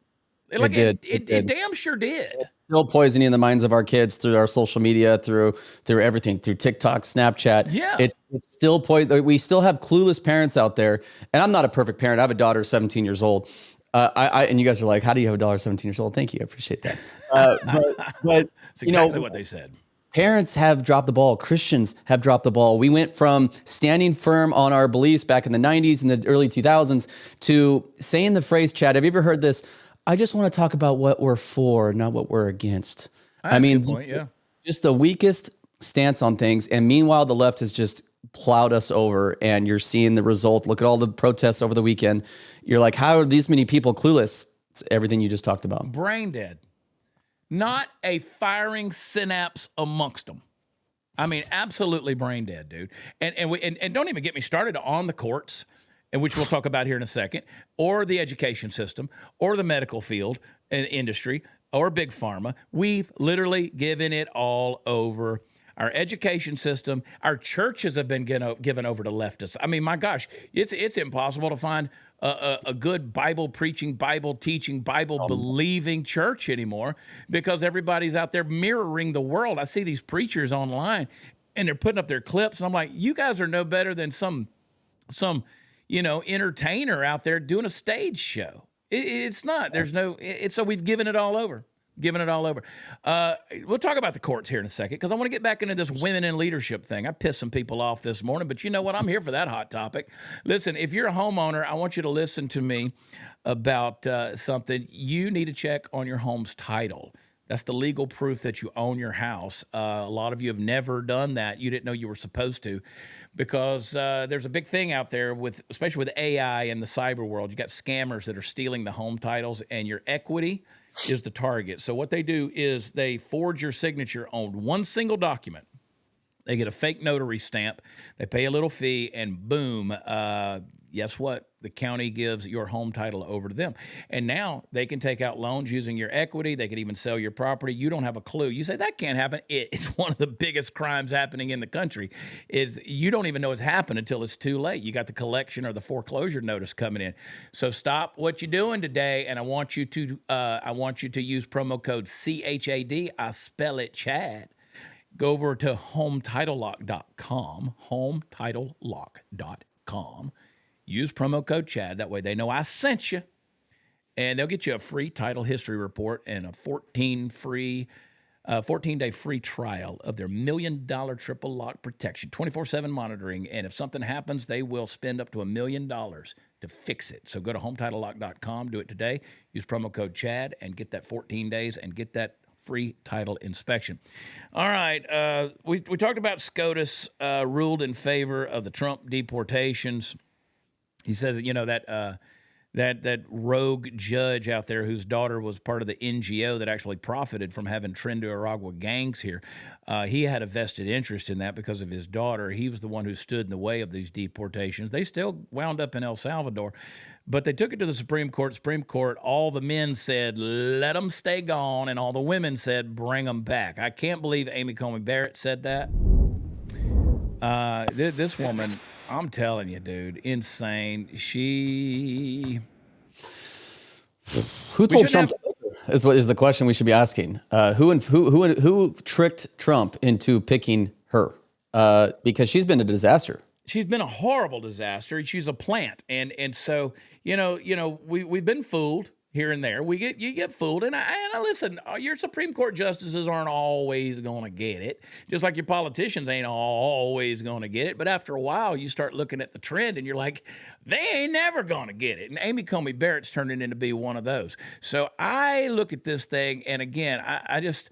It damn sure did. It's still poisoning the minds of our kids through our social media, through everything, through TikTok, Snapchat. Yeah. It's still we still have clueless parents out there. And I'm not a perfect parent. I have a daughter 17 years old. And you guys are like, how do you have a daughter 17 years old? Thank you. I appreciate that. But that's exactly what they said. Parents have dropped the ball. Christians have dropped the ball. We went from standing firm on our beliefs back in the 90s and the early 2000s to saying the phrase, Chad, have you ever heard this? I just want to talk about what we're for, not what we're against. I mean, just the weakest stance on things. And meanwhile, the left has just plowed us over, and you're seeing the result. Look at all the protests over the weekend. You're like, how are these many people clueless? It's everything you just talked about. Brain dead. Not a firing synapse amongst them. I mean, absolutely brain dead, dude. And don't even get me started on the courts, and which we'll talk about here in a second, or the education system, or the medical field and industry, or big pharma. We've literally given it all over. Our education system, our churches have been given over to leftists. I mean, my gosh, it's impossible to find a good Bible preaching, Bible teaching, Bible believing church anymore, because everybody's out there mirroring the world. I see these preachers online, and they're putting up their clips, and I'm like, you guys are no better than some entertainer out there doing a stage show. It's not. There's no. So we've given it all over. giving it all over. We'll talk about the courts here in a second because I want to get back into this women in leadership thing. I pissed some people off this morning, but you know what? I'm here for that hot topic. Listen, if you're a homeowner, I want you to listen to me about something. You need to check on your home's title. That's the legal proof that you own your house. A lot of you have never done that. You didn't know you were supposed to, because there's a big thing out there especially with AI and the cyber world. You got scammers that are stealing the home titles, and your equity is the target. So what they do is they forge your signature on one single document. They get a fake notary stamp. They pay a little fee, and boom, guess what? The county gives your home title over to them. And now they can take out loans using your equity. They could even sell your property. You don't have a clue. You say, that can't happen. It's one of the biggest crimes happening in the country. Is you don't even know it's happened until it's too late. You got the collection or the foreclosure notice coming in. So stop what you're doing today, and I want you to use promo code CHAD. I spell it Chad. Go over to HomeTitleLock.com, HomeTitleLock.com. Use promo code Chad. That way they know I sent you. And they'll get you a free title history report and a 14-day free trial of their $1 million triple lock protection, 24/7 monitoring. And if something happens, they will spend up to $1 million to fix it. So go to HomeTitleLock.com. Do it today. Use promo code Chad and get that 14 days and get that free title inspection. All right. We talked about SCOTUS ruled in favor of the Trump deportations. He says that, that rogue judge out there whose daughter was part of the NGO that actually profited from having Trinidad gangs here. He had a vested interest in that because of his daughter. He was the one who stood in the way of these deportations. They still wound up in El Salvador, but they took it to the Supreme Court. Supreme Court, all the men said, let them stay gone, and all the women said, bring them back. I can't believe Amy Coney Barrett said that. This woman, I'm telling you, dude, insane. Who told Trump is what is the question we should be asking. Who tricked Trump into picking her? Because she's been a disaster. She's been a horrible disaster. She's a plant, and so we've been fooled here and there. You get fooled, and I listen. Your Supreme Court justices aren't always going to get it, just like your politicians ain't always going to get it. But after a while, you start looking at the trend, and you're like, they ain't never going to get it. And Amy Coney Barrett's turning into be one of those. So I look at this thing, and again, I just.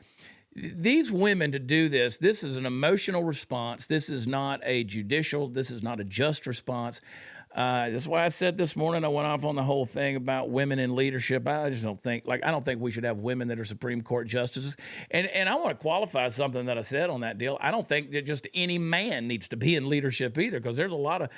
These women to do this is an emotional response. This is not a judicial, this is not a just response. That's why I said this morning, I went off on the whole thing about women in leadership. I don't think we should have women that are Supreme Court justices. And I want to qualify something that I said on that deal. I don't think that just any man needs to be in leadership either, because there's a lot of,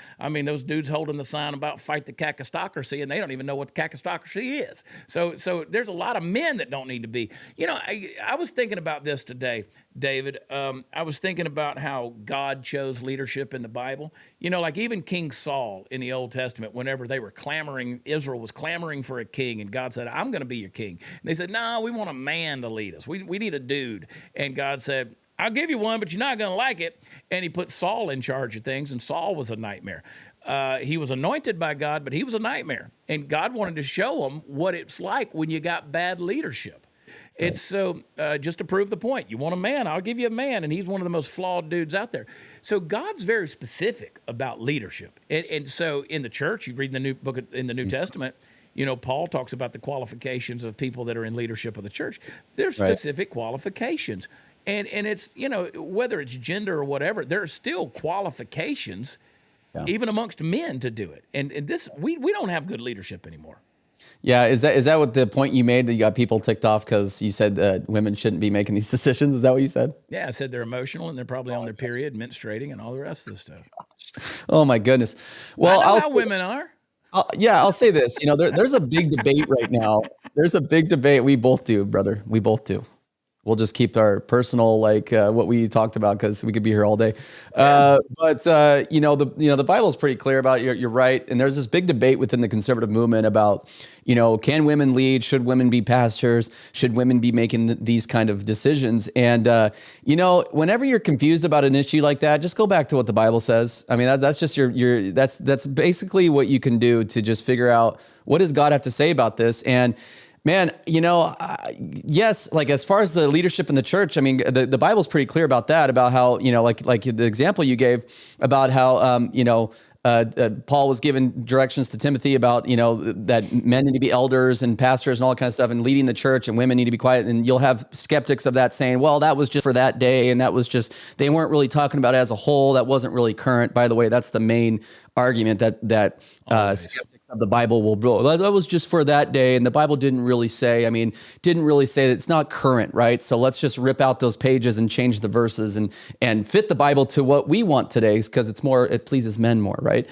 those dudes holding the sign about fight the cacistocracy, and they don't even know what the cacistocracy is. So there's a lot of men that don't need to be. I was thinking about this today, David. I was thinking about how God chose leadership in the Bible. Like even King Saul in the Old Testament, whenever they were clamoring, Israel was clamoring for a king, and God said, I'm going to be your king. And they said, no, we want a man to lead us. We need a dude. And God said, I'll give you one, but you're not going to like it. And he put Saul in charge of things, and Saul was a nightmare. He was anointed by God, but he was a nightmare. And God wanted to show him what it's like when you got bad leadership. It's so just to prove the point. You want a man, I'll give you a man, and he's one of the most flawed dudes out there. So God's very specific about leadership, and so in the church, you read in the new book in the New Testament, Paul talks about the qualifications of people that are in leadership of the church. There's specific qualifications, and it's whether it's gender or whatever, there are still qualifications, even amongst men to do it. And this we don't have good leadership anymore. Yeah, is that what the point you made, that you got people ticked off because you said women shouldn't be making these decisions? Is that what you said? Yeah, I said they're emotional and they're probably on their period, menstruating, and all the rest of the stuff. Oh my goodness. Well, I know how women are. I'll say this. There's a big debate right now. There's a big debate. We both do, brother. We both do. We'll just keep our personal, what we talked about, because we could be here all day. But the Bible is pretty clear about it. You're right. And there's this big debate within the conservative movement about, can women lead? Should women be pastors? Should women be making these kind of decisions? And, whenever you're confused about an issue like that, just go back to what the Bible says. That's just that's basically what you can do to just figure out, what does God have to say about this? And Man, yes, like as far as the leadership in the church, I mean, the Bible's pretty clear about that, about how, like the example you gave about how, Paul was giving directions to Timothy about, that men need to be elders and pastors and all that kind of stuff and leading the church, and women need to be quiet. And you'll have skeptics of that saying, well, that was just for that day. And that was just, they weren't really talking about it as a whole. That wasn't really current. By the way, that's the main argument that skeptics of the Bible will blow. That was just for that day. And the Bible didn't really say that it's not current, right? So let's just rip out those pages and change the verses and fit the Bible to what we want today, because it pleases men more, right?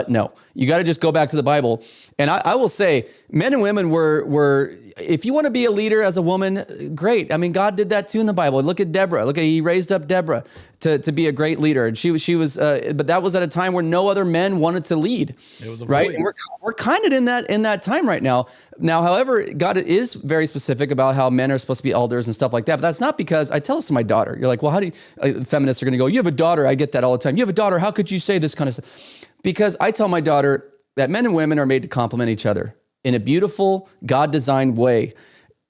No, you got to just go back to the Bible. And I will say, men and women were, if you want to be a leader as a woman, great. I mean, God did that too in the Bible. Look at Deborah. He raised up Deborah to be a great leader. And she was, but that was at a time where no other men wanted to lead. It was right. And we're kind of in that time right now. Now, however, God is very specific about how men are supposed to be elders and stuff like that. But that's not because I tell this to my daughter. You're like, well, how do you, feminists are going to go, you have a daughter. I get that all the time. You have a daughter. How could you say this kind of stuff? Because I tell my daughter that men and women are made to complement each other in a beautiful, God-designed way.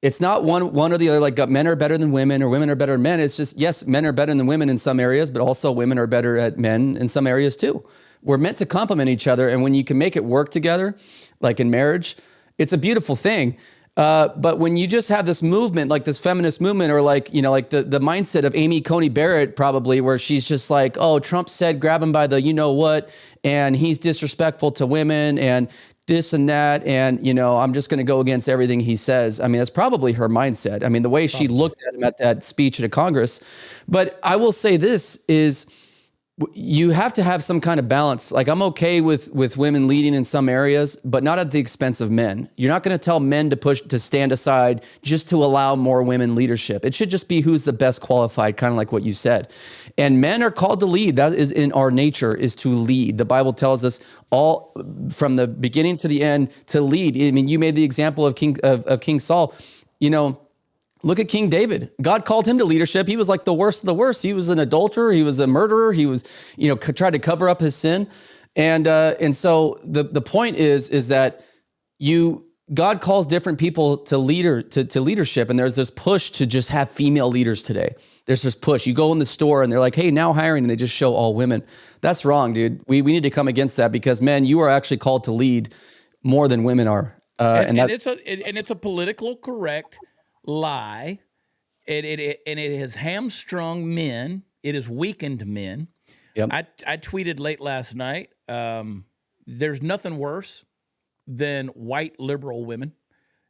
It's not one or the other, like men are better than women or women are better than men. It's just, yes, men are better than women in some areas, but also women are better at men in some areas too. We're meant to complement each other. And when you can make it work together, like in marriage, it's a beautiful thing. But when you just have this movement, like this feminist movement, or like the mindset of Amy Coney Barrett, probably, where she's just like, oh, Trump said grab him by the what, and he's disrespectful to women and this and that, and I'm just going to go against everything he says. I mean, that's probably her mindset. I mean, the way she looked at him at that speech at a Congress. But I will say this is, you have to have some kind of balance. Like, I'm okay with women leading in some areas, but not at the expense of men. You're not going to tell men to stand aside just to allow more women leadership. It should just be who's the best qualified, kind of like what you said. And men are called to lead. That is in our nature, is to lead. The Bible tells us all from the beginning to the end to lead. I mean, you made the example of King Saul. Look at King David. God called him to leadership. He was like the worst of the worst. He was an adulterer. He was a murderer. He was, tried to cover up his sin. And so the point is that God calls different people to leadership. And there's this push to just have female leaders today. There's this push. You go in the store and they're like, hey, now hiring, and they just show all women. That's wrong, dude. We need to come against that, because men, you are actually called to lead more than women are. And it's a political correct lie. It has hamstrung men. It has weakened men. Yep. I tweeted late last night, there's nothing worse than white liberal women.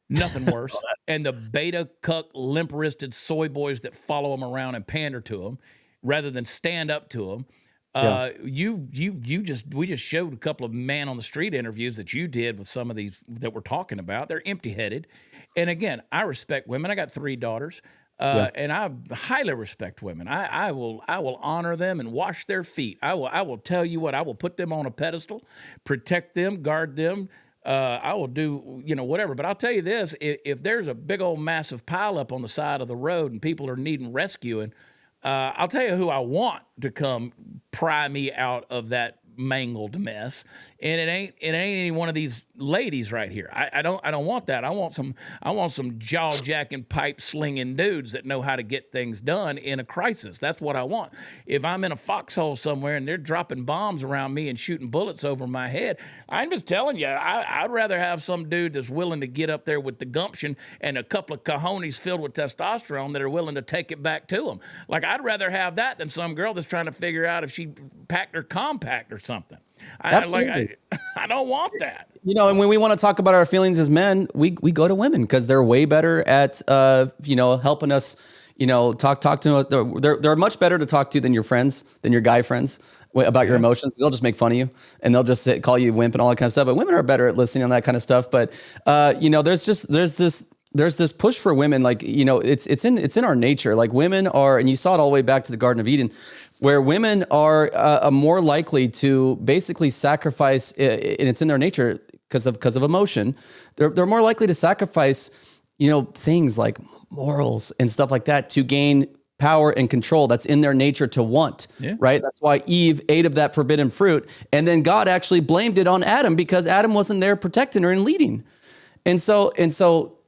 Nothing worse. And the beta cuck limp-wristed soy boys that follow them around and pander to them rather than stand up to them. We just showed a couple of man on the street interviews that you did with some of these that we're talking about. They're empty-headed. And again, I respect women. I got 3 daughters, and I highly respect women. I will honor them and wash their feet. I will tell you what, I will put them on a pedestal, protect them, guard them. I will do, whatever. But I'll tell you this, if there's a big old massive pileup on the side of the road and people are needing rescuing, I'll tell you who I want to come pry me out of that mangled mess, and it ain't any one of these ladies right here. I don't want that. I want some jaw jacking, pipe slinging dudes that know how to get things done in a crisis. That's what I want. If I'm in a foxhole somewhere and they're dropping bombs around me and shooting bullets over my head, I'm just telling you, I'd rather have some dude that's willing to get up there with the gumption and a couple of cojones filled with testosterone that are willing to take it back to them. Like, I'd rather have that than some girl that's trying to figure out if she packed her compact or something. I don't want that. And when we want to talk about our feelings as men, we go to women, because they're way better at helping us, talk to us. They're much better to talk to than your friends, than your guy friends, about your emotions. They'll just make fun of you, and they'll just call you wimp and all that kind of stuff. But women are better at listening on that kind of stuff. But there's this push for women, like, it's in our nature. Like, women are, and you saw it all the way back to the Garden of Eden, where women are more likely to basically sacrifice, and it's in their nature because of emotion. They're more likely to sacrifice, things like morals and stuff like that to gain power and control. That's in their nature to want, right? That's why Eve ate of that forbidden fruit, and then God actually blamed it on Adam, because Adam wasn't there protecting her and leading. And so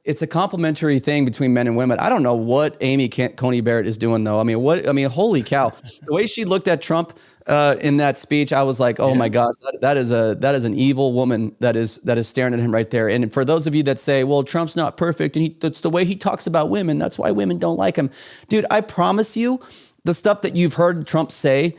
it's a complementary thing between men and women. I don't know what Amy Coney Barrett is doing though. I mean, holy cow, the way she looked at Trump in that speech, I was like, oh my gosh, that is an evil woman that is staring at him right there. And for those of you that say, well, Trump's not perfect and that's the way he talks about women, that's why women don't like him. Dude, I promise you, the stuff that you've heard Trump say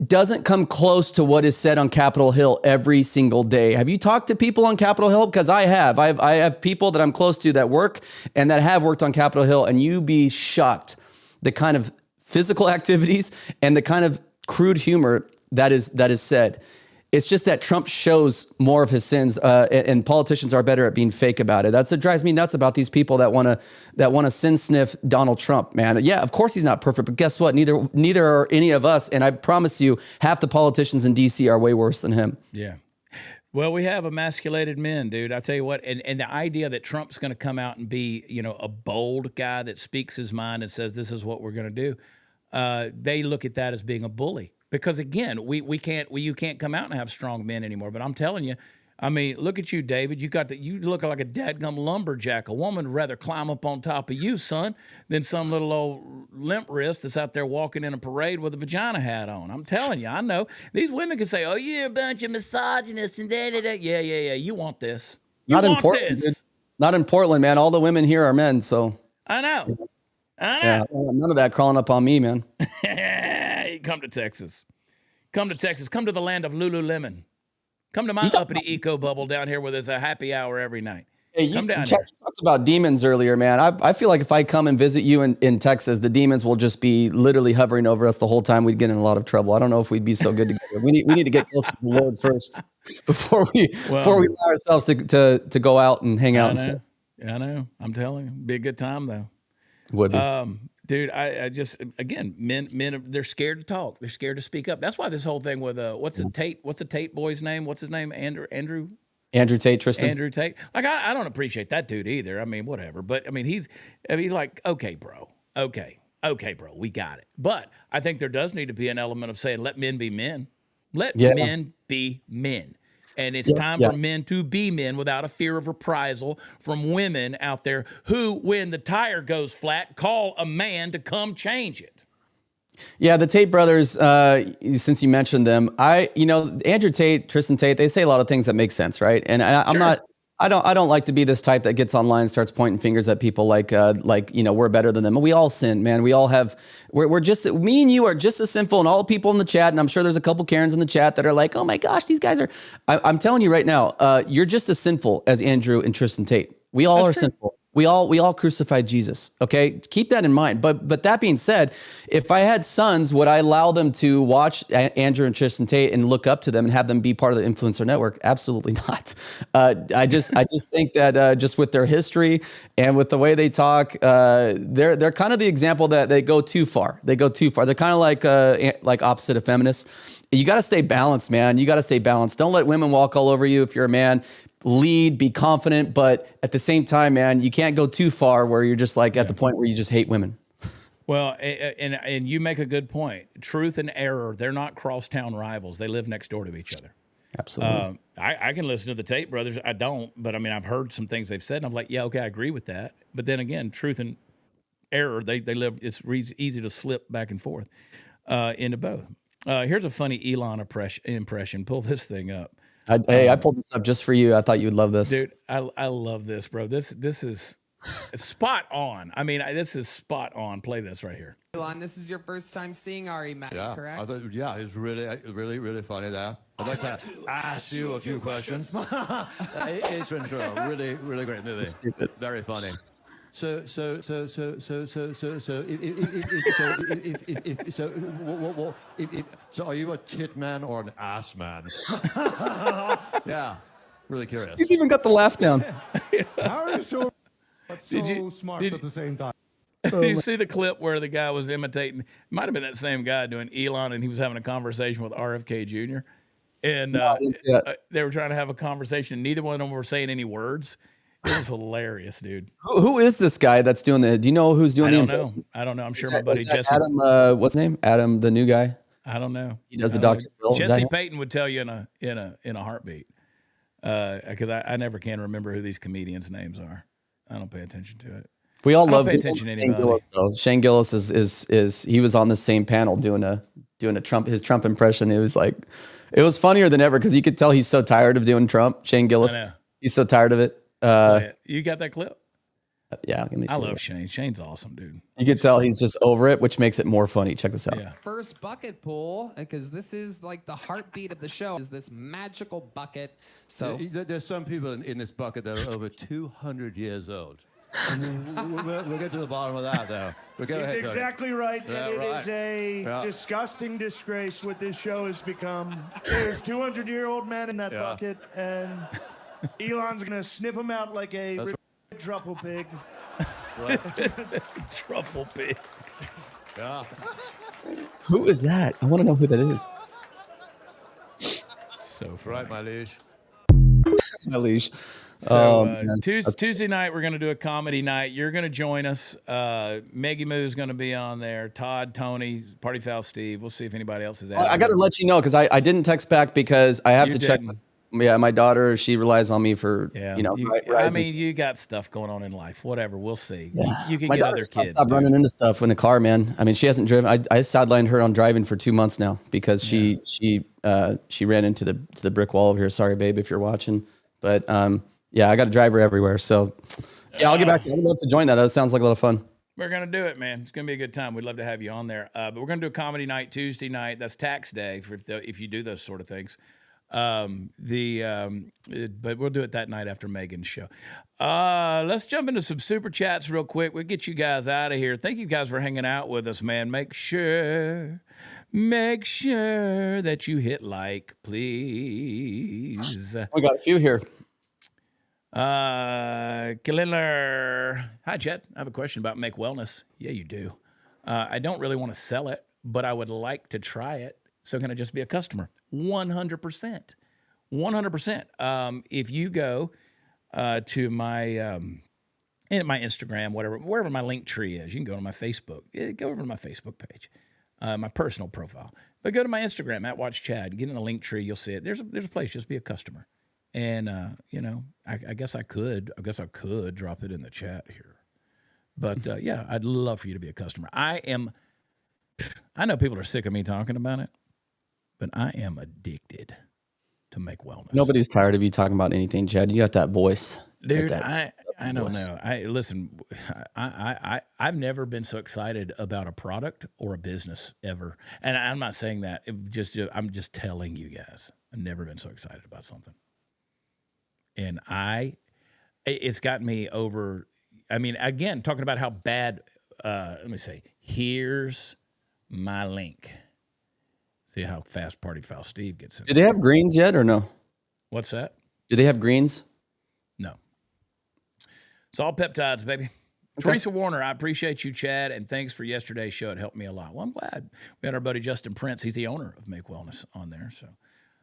doesn't come close to what is said on Capitol Hill every single day. Have you talked to people on Capitol Hill? Because I have. I have people that I'm close to that work and that have worked on Capitol Hill, and you'd be shocked the kind of physical activities and the kind of crude humor that is said. It's just that Trump shows more of his sins, and politicians are better at being fake about it. That's what drives me nuts about these people that want to sin sniff Donald Trump, man. Yeah, of course he's not perfect, but guess what? Neither are any of us. And I promise you, half the politicians in DC are way worse than him. Yeah. Well, we have emasculated men, dude. I tell you what, and the idea that Trump's going to come out and be, a bold guy that speaks his mind and says this is what we're going to do, they look at that as being a bully. Because again, you can't come out and have strong men anymore. But I'm telling you, I mean, look at you, David. You look like a dadgum lumberjack. A woman would rather climb up on top of you, son, than some little old limp wrist that's out there walking in a parade with a vagina hat on. I'm telling you, I know. These women can say, oh, you're a bunch of misogynists and da-da-da. Yeah. You want this. Not in Portland, dude. Not in Portland, man. All the women here are men, so. I know. Yeah, none of that crawling up on me, man. Come to Texas. Come to Texas. Come to the land of Lululemon. Come to my uppity eco bubble down here where there's a happy hour every night. Hey, you talked about demons earlier, man. I feel like if I come and visit you in Texas, the demons will just be literally hovering over us the whole time. We'd get in a lot of trouble. I don't know if we'd be so good together. We need to get close to the Lord first before we allow ourselves to go out and hang out and stuff. I know. I'm telling you, be a good time though. Would be. Dude, I just, again, men, they're scared to talk. They're scared to speak up. That's why this whole thing with, what's the Tate boy's name? What's his name? Andrew Tate, Tristan. Andrew Tate. Like, I don't appreciate that dude either. I mean, whatever. But, I mean, he's like, okay, bro. Okay, bro. We got it. But I think there does need to be an element of saying, let men be men. Let men be men. And it's time for men to be men without a fear of reprisal from women out there who, when the tire goes flat, call a man to come change it. Yeah, the Tate brothers, since you mentioned them, Andrew Tate, Tristan Tate, they say a lot of things that make sense, right? And I don't like to be this type that gets online and starts pointing fingers at people like we're better than them. We all sin, man. We all have, we're just, me and you are just as sinful, and all the people in the chat, and I'm sure there's a couple Karens in the chat that are like, oh my gosh, these guys are, I'm telling you right now, you're just as sinful as Andrew and Tristan Tate. We all are sinful. We all crucified Jesus. Okay, keep that in mind. But that being said, if I had sons, would I allow them to watch Andrew and Tristan Tate and look up to them and have them be part of the influencer network? Absolutely not. I just think that just with their history and with the way they talk, they're kind of the example that they go too far. They're kind of like opposite of feminists. You got to stay balanced, man. You got to stay balanced. Don't let women walk all over you if you're a man. Lead, be confident, but at the same time, man, you can't go too far where you're just like at the point where you just hate women. Well, and you make a good point. Truth and error, they're not crosstown rivals. They live next door to each other. Absolutely. I can listen to the Tate brothers. I don't, but I mean, I've heard some things they've said, and I'm like, yeah, okay, I agree with that. But then again, truth and error, they live. It's easy to slip back and forth into both. Here's a funny Elon impression. Pull this thing up. I pulled this up just for you. I thought you would love this. Dude, I love this, bro. This is spot on. I mean, this is spot on. Play this right here. Elon, this is your first time seeing Ari Matt, correct? I thought, it's really funny there. I'd like to ask you a few questions. It's been a really great movie. Stupid. Very funny. So are you a tit man or an ass man? Yeah, really curious. He's even got the laugh down. How are you so smart at the same time? Did you see the clip where the guy was imitating? It might have been that same guy doing Elon, and he was having a conversation with RFK Jr. And they were trying to have a conversation. Neither one of them were saying any words. It was hilarious, dude. Who is this guy that's doing the? Do you know who's doing I don't know. I'm sure my buddy Jesse. Adam, what's his name? Adam, the new guy. I don't know. He does the Dr. Phil. Jesse Payton would tell you in a heartbeat. Because I never can remember who these comedians' names are. I don't pay attention to it. We all love pay attention to Shane anybody. Gillis, though. Shane Gillis is he was on the same panel doing a his Trump impression. It was funnier than ever because you could tell he's so tired of doing Trump. Shane Gillis, I know. he's so tired of it. You got that clip? Yeah, let me see. I love Shane. Shane's awesome, dude. You could tell he's just over it, which makes it more funny. Check this out. Yeah. First bucket pool, because this is like the heartbeat of the show, is this magical bucket. So There's some people in this bucket that are over 200 years old. We'll get to the bottom of that, though. He's exactly right. And it is a disgusting disgrace what this show has become. There's 200-year-old man in that bucket, and Elon's going to sniff him out like a truffle pig. Truffle pig. Yeah. Who is that? I want to know who that is. So funny. Right, my liege. My leash. So Tuesday night, we're going to do a comedy night. You're going to join us. Maggie Moo's going to be on there. Todd, Tony, Party Foul Steve. We'll see if anybody else is out. I got to let you know because I didn't text back because I have to check. My daughter, she relies on me for, I mean, you got stuff going on in life. Whatever. We'll see. Yeah. You can my get other kids. Stop running into stuff in the car, man. I mean, she hasn't driven. I sidelined her on driving for 2 months now because she ran into the brick wall over here. Sorry, babe, if you're watching. But I got to drive her everywhere. So I'll get back to you. I'd love to join that. That sounds like a lot of fun. We're going to do it, man. It's going to be a good time. We'd love to have you on there. But we're going to do a comedy night Tuesday night. That's tax day if you do those sort of things. But we'll do it that night after Megan's show. Let's jump into some super chats real quick. We'll get you guys out of here. Thank you guys for hanging out with us, man. Make sure that you hit like, please. We got a few here. Kaliner. Hi, Chet. I have a question about Make Wellness. Yeah, you do. I don't really want to sell it, but I would like to try it. So can I just be a customer? 100%. 100%. If you go to my Instagram, wherever my link tree is, you can go to my Facebook. Go over to my Facebook page, my personal profile. But go to my Instagram, @WatchChad. Get in the link tree. You'll see it. There's a place. Just be a customer. And, I guess I could drop it in the chat here. But, I'd love for you to be a customer. I know people are sick of me talking about it, but I am addicted to Make Wellness. Nobody's tired of you talking about anything, Chad. You got that voice. Dude, I don't know. I've never been so excited about a product or a business ever. And I'm not saying that. I'm just telling you guys. I've never been so excited about something. And it's gotten me over. I mean, again, talking about how bad. Let me say. Here's my link. See how fast Party Foul Steve gets in. Do they have greens yet or no? What's that? Do they have greens? No. It's all peptides, baby. Okay. Teresa Warner, I appreciate you, Chad, and thanks for yesterday's show. It helped me a lot. Well, I'm glad. We had our buddy Justin Prince. He's the owner of Make Wellness on there. So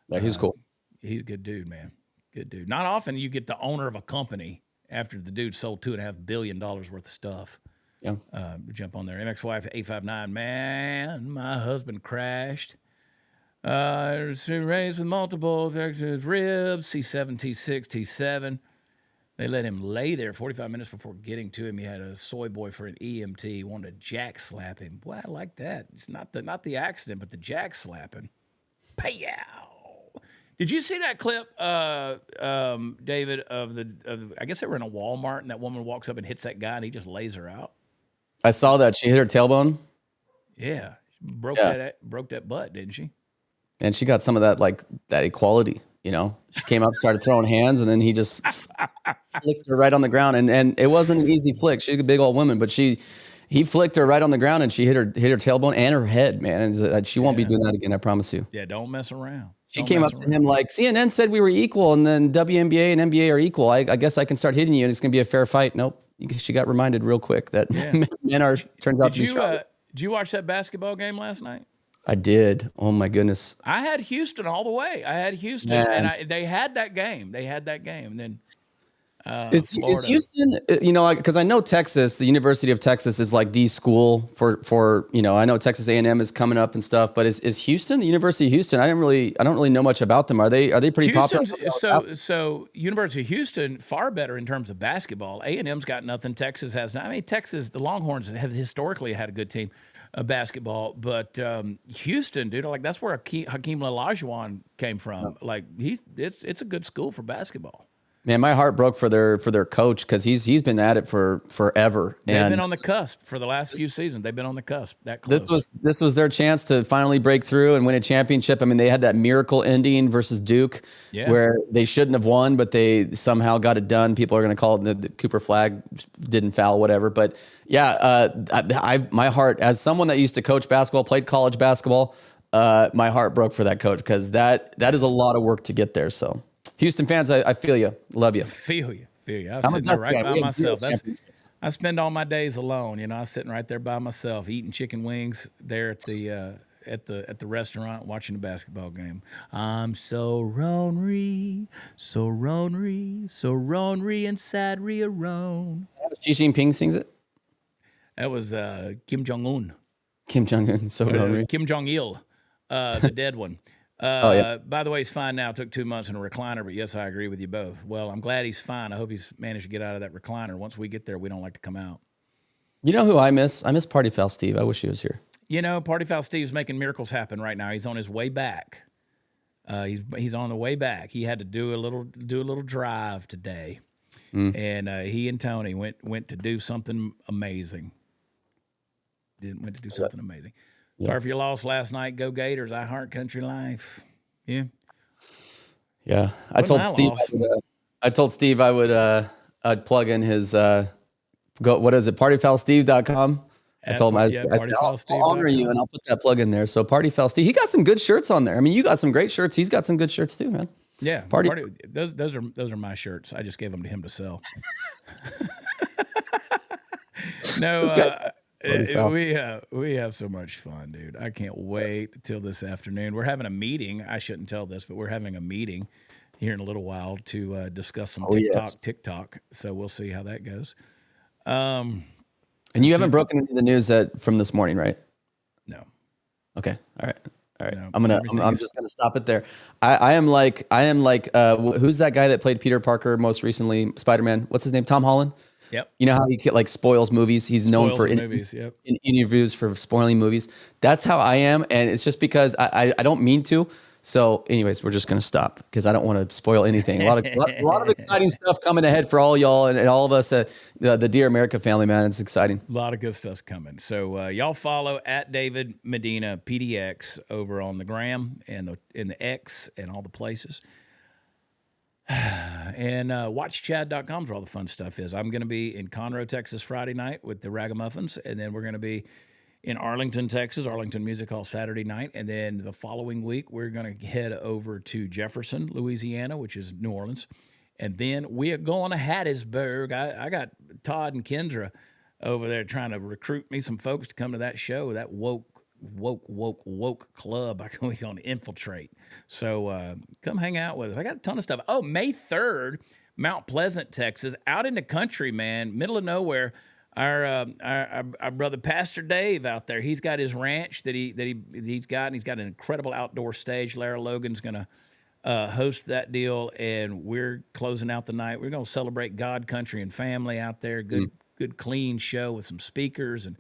yeah, he's cool. He's a good dude, man. Good dude. Not often you get the owner of a company after the dude sold $2.5 billion worth of stuff. Yeah. Jump on there. MX Wife 859. Man, my husband crashed. Raised with multiple fractures, ribs, C7, T6, T7. They let him lay there 45 minutes before getting to him. He had a soy boy for an EMT. He wanted to jack slap him. Boy, I like that. It's not the accident, but the jack slapping. Pow! Did you see that clip, David, of I guess they were in a Walmart, and that woman walks up and hits that guy, and he just lays her out? I saw that. She hit her tailbone. Yeah. Broke that butt, didn't she? And she got some of that equality, She came up, started throwing hands, and then he just flicked her right on the ground. And it wasn't an easy flick. She's a big old woman, but he flicked her right on the ground, and she hit her tailbone and her head, man. And she won't be doing that again, I promise you. Yeah, don't mess around. She came up to him like, CNN said we were equal, and then WNBA and NBA are equal. I guess I can start hitting you, and it's going to be a fair fight. Nope. She got reminded real quick that men are, turns out to be strong. Did you watch that basketball game last night? I did. Oh, my goodness. I had Houston all the way. I had Houston, and they had that game. And then Is Houston, because I know Texas, the University of Texas is like the school for I know Texas A&M is coming up and stuff, but is Houston, the University of Houston? I don't really know much about them. Are they pretty popular? So University of Houston, far better in terms of basketball. A&M's got nothing. Texas has not. I mean, Texas, the Longhorns have historically had a good team of basketball, but Houston, dude, like that's where Hakeem Olajuwon came from. Like it's a good school for basketball. Man, my heart broke for their coach because he's been at it for forever. They've been on the cusp for the last few seasons. They've been on the cusp. That close. This was their chance to finally break through and win a championship. I mean, they had that miracle ending versus Duke, where they shouldn't have won, but they somehow got it done. People are going to call it the Cooper flag didn't foul, whatever. But yeah, my heart, as someone that used to coach basketball, played college basketball, my heart broke for that coach because that is a lot of work to get there. So. Houston fans, I feel you. Love you. Feel you. I was sitting there right by myself. I spend all my days alone. I was sitting right there by myself, eating chicken wings there at the restaurant, watching the basketball game. I'm so lonely, so lonely, so lonely and sad alone. Xi Jinping sings it? That was Kim Jong-un. Kim Jong-un, so lonely. Kim Jong-il, the dead one. By the way, he's fine now. It took 2 months in a recliner, but yes, I agree with you both. Well, I'm glad he's fine. I hope he's managed to get out of that recliner. Once we get there, we don't like to come out. You know who I miss? I miss Party Foul Steve. I wish he was here. Party Foul Steve's making miracles happen right now. He's on his way back. He's on the way back. He had to do a little drive today, and he and Tony went to do something amazing. Went to do something amazing. Sorry for your loss last night. Go Gators. I heart country life. Yeah. Yeah. I told Steve I'd plug in his partyfoulsteve.com. I told him I said, I'll honor you and I'll put that plug in there. So Party Foul Steve, he got some good shirts on there. I mean, you got some great shirts. He's got some good shirts too, man. Yeah. Those are my shirts. I just gave them to him to sell. No, we have so much fun, dude. I can't wait till this afternoon. We're having a meeting. I shouldn't tell this, but we're having a meeting here in a little while to discuss some TikTok. So we'll see how that goes. And you haven't broken into the news from this morning, right? No. Okay. All right. No, I'm just gonna stop it there. I am like who's that guy that played Peter Parker most recently? Spider-Man. What's his name? Tom Holland. Yep. You know how he like spoils movies? He's known for movies. Yep. In interviews for spoiling movies. That's how I am, and it's just because I don't mean to. So, anyways, we're just gonna stop because I don't want to spoil anything. A lot of exciting stuff coming ahead for all y'all and all of us at the Dear America family, man. It's exciting. A lot of good stuff's coming. So y'all follow at David Medina PDX over on the gram and in the X and all the places. And watchchad.com is where all the fun stuff is. I'm going to be in Conroe, Texas Friday night with the Ragamuffins, and then we're going to be in Arlington, Texas, Arlington Music Hall Saturday night, and then the following week we're going to head over to Jefferson, Louisiana, which is New Orleans, and then we are going to Hattiesburg. I got Todd and Kendra over there trying to recruit me some folks to come to that show, that woke club we're going to infiltrate. So come hang out with us. I got a ton of stuff. Oh, May 3rd, Mount Pleasant, Texas, out in the country, man, middle of nowhere. Our brother Pastor Dave out there, he's got his ranch that he's got, and he's got an incredible outdoor stage. Lara Logan's going to host that deal, and we're closing out the night. We're going to celebrate God, country, and family out there. Good clean show with some speakers and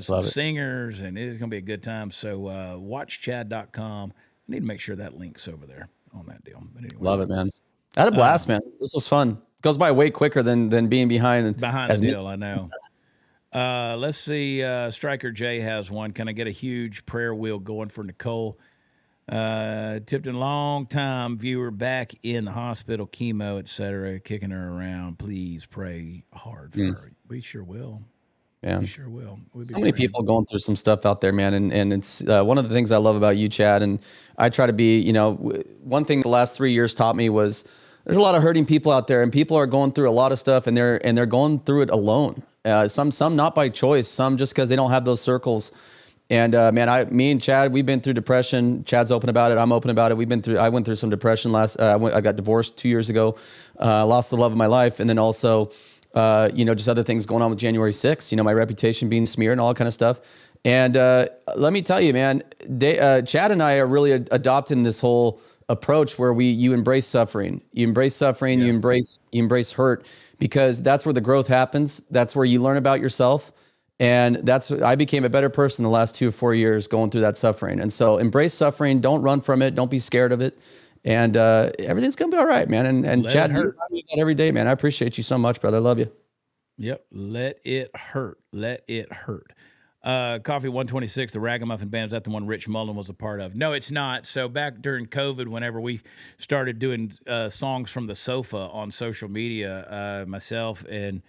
some singers, and it's going to be a good time. So watchchad.com. I need to make sure that link's over there on that deal. But anyway, love it, man. I had a blast, man. This was fun. Goes by way quicker than being behind the deal. I know. Let's see. Striker J has one. Can I get a huge prayer wheel going for Nicole? Tipton, long time viewer, back in the hospital, chemo, etc., kicking her around. Please pray hard for her. We sure will. Yeah, we sure will. So many people going through some stuff out there, man, and it's one of the things I love about you, Chad. And I try to be, one thing the last 3 years taught me was there's a lot of hurting people out there, and people are going through a lot of stuff, and they're going through it alone. Some not by choice, some just because they don't have those circles. And man, me and Chad, we've been through depression. Chad's open about it. I'm open about it. I went through some depression I got divorced 2 years ago, lost the love of my life. And then also, just other things going on with January 6th, my reputation being smeared and all that kind of stuff. And let me tell you, man, Chad and I are really adopting this whole approach where you embrace suffering. You embrace suffering, you embrace hurt, because that's where the growth happens. That's where you learn about yourself. And I became a better person the last 2 or 4 years going through that suffering. And so embrace suffering. Don't run from it. Don't be scared of it. And everything's going to be all right, man. And Chad, you do that every day, man. I appreciate you so much, brother. I love you. Yep. Let it hurt. Let it hurt. Coffee 126, the Ragamuffin Band, is that the one Rich Mullen was a part of? No, it's not. So back during COVID, whenever we started doing songs from the sofa on social media, myself and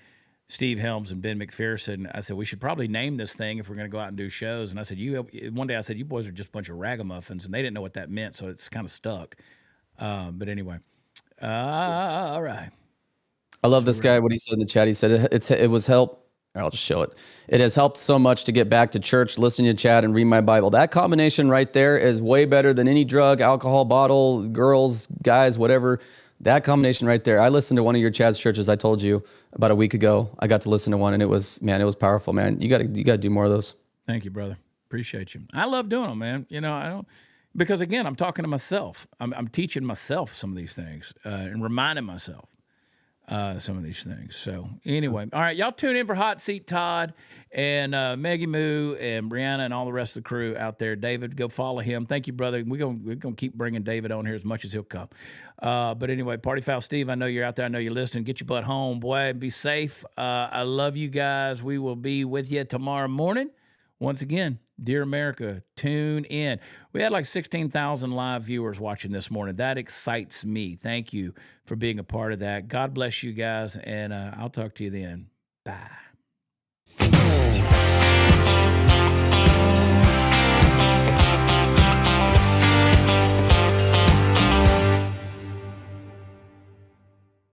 Steve Helms and Ben McPherson, I said, we should probably name this thing if we're going to go out and do shows. And I said, one day I said, you boys are just a bunch of ragamuffins. And they didn't know what that meant, so it's kind of stuck. But anyway, all right. I love this guy, what he said in the chat. He said, it was help. I'll just show it. It has helped so much to get back to church, listening to Chad, and read my Bible. That combination right there is way better than any drug, alcohol, bottle, girls, guys, whatever. That combination right there. I listened to one of your Chad's churches, I told you, about a week ago. I got to listen to one, and it was powerful, man. You got to do more of those. Thank you, brother. Appreciate you. I love doing them, man. I don't, because again, I'm talking to myself. I'm teaching myself some of these things and reminding myself some of these things. So anyway, all right, y'all tune in for Hot Seat Todd and Maggie Moo and Brianna and all the rest of the crew out there. David, go follow him. Thank you, brother. We're gonna keep bringing David on here as much as he'll come. But anyway, Party Foul Steve, I know you're out there. I know you're listening. Get your butt home, boy. Be safe. I love you guys. We will be with you tomorrow morning. Once again, dear America, tune in. We had like 16,000 live viewers watching this morning. That excites me. Thank you for being a part of that. God bless you guys, and I'll talk to you then. Bye.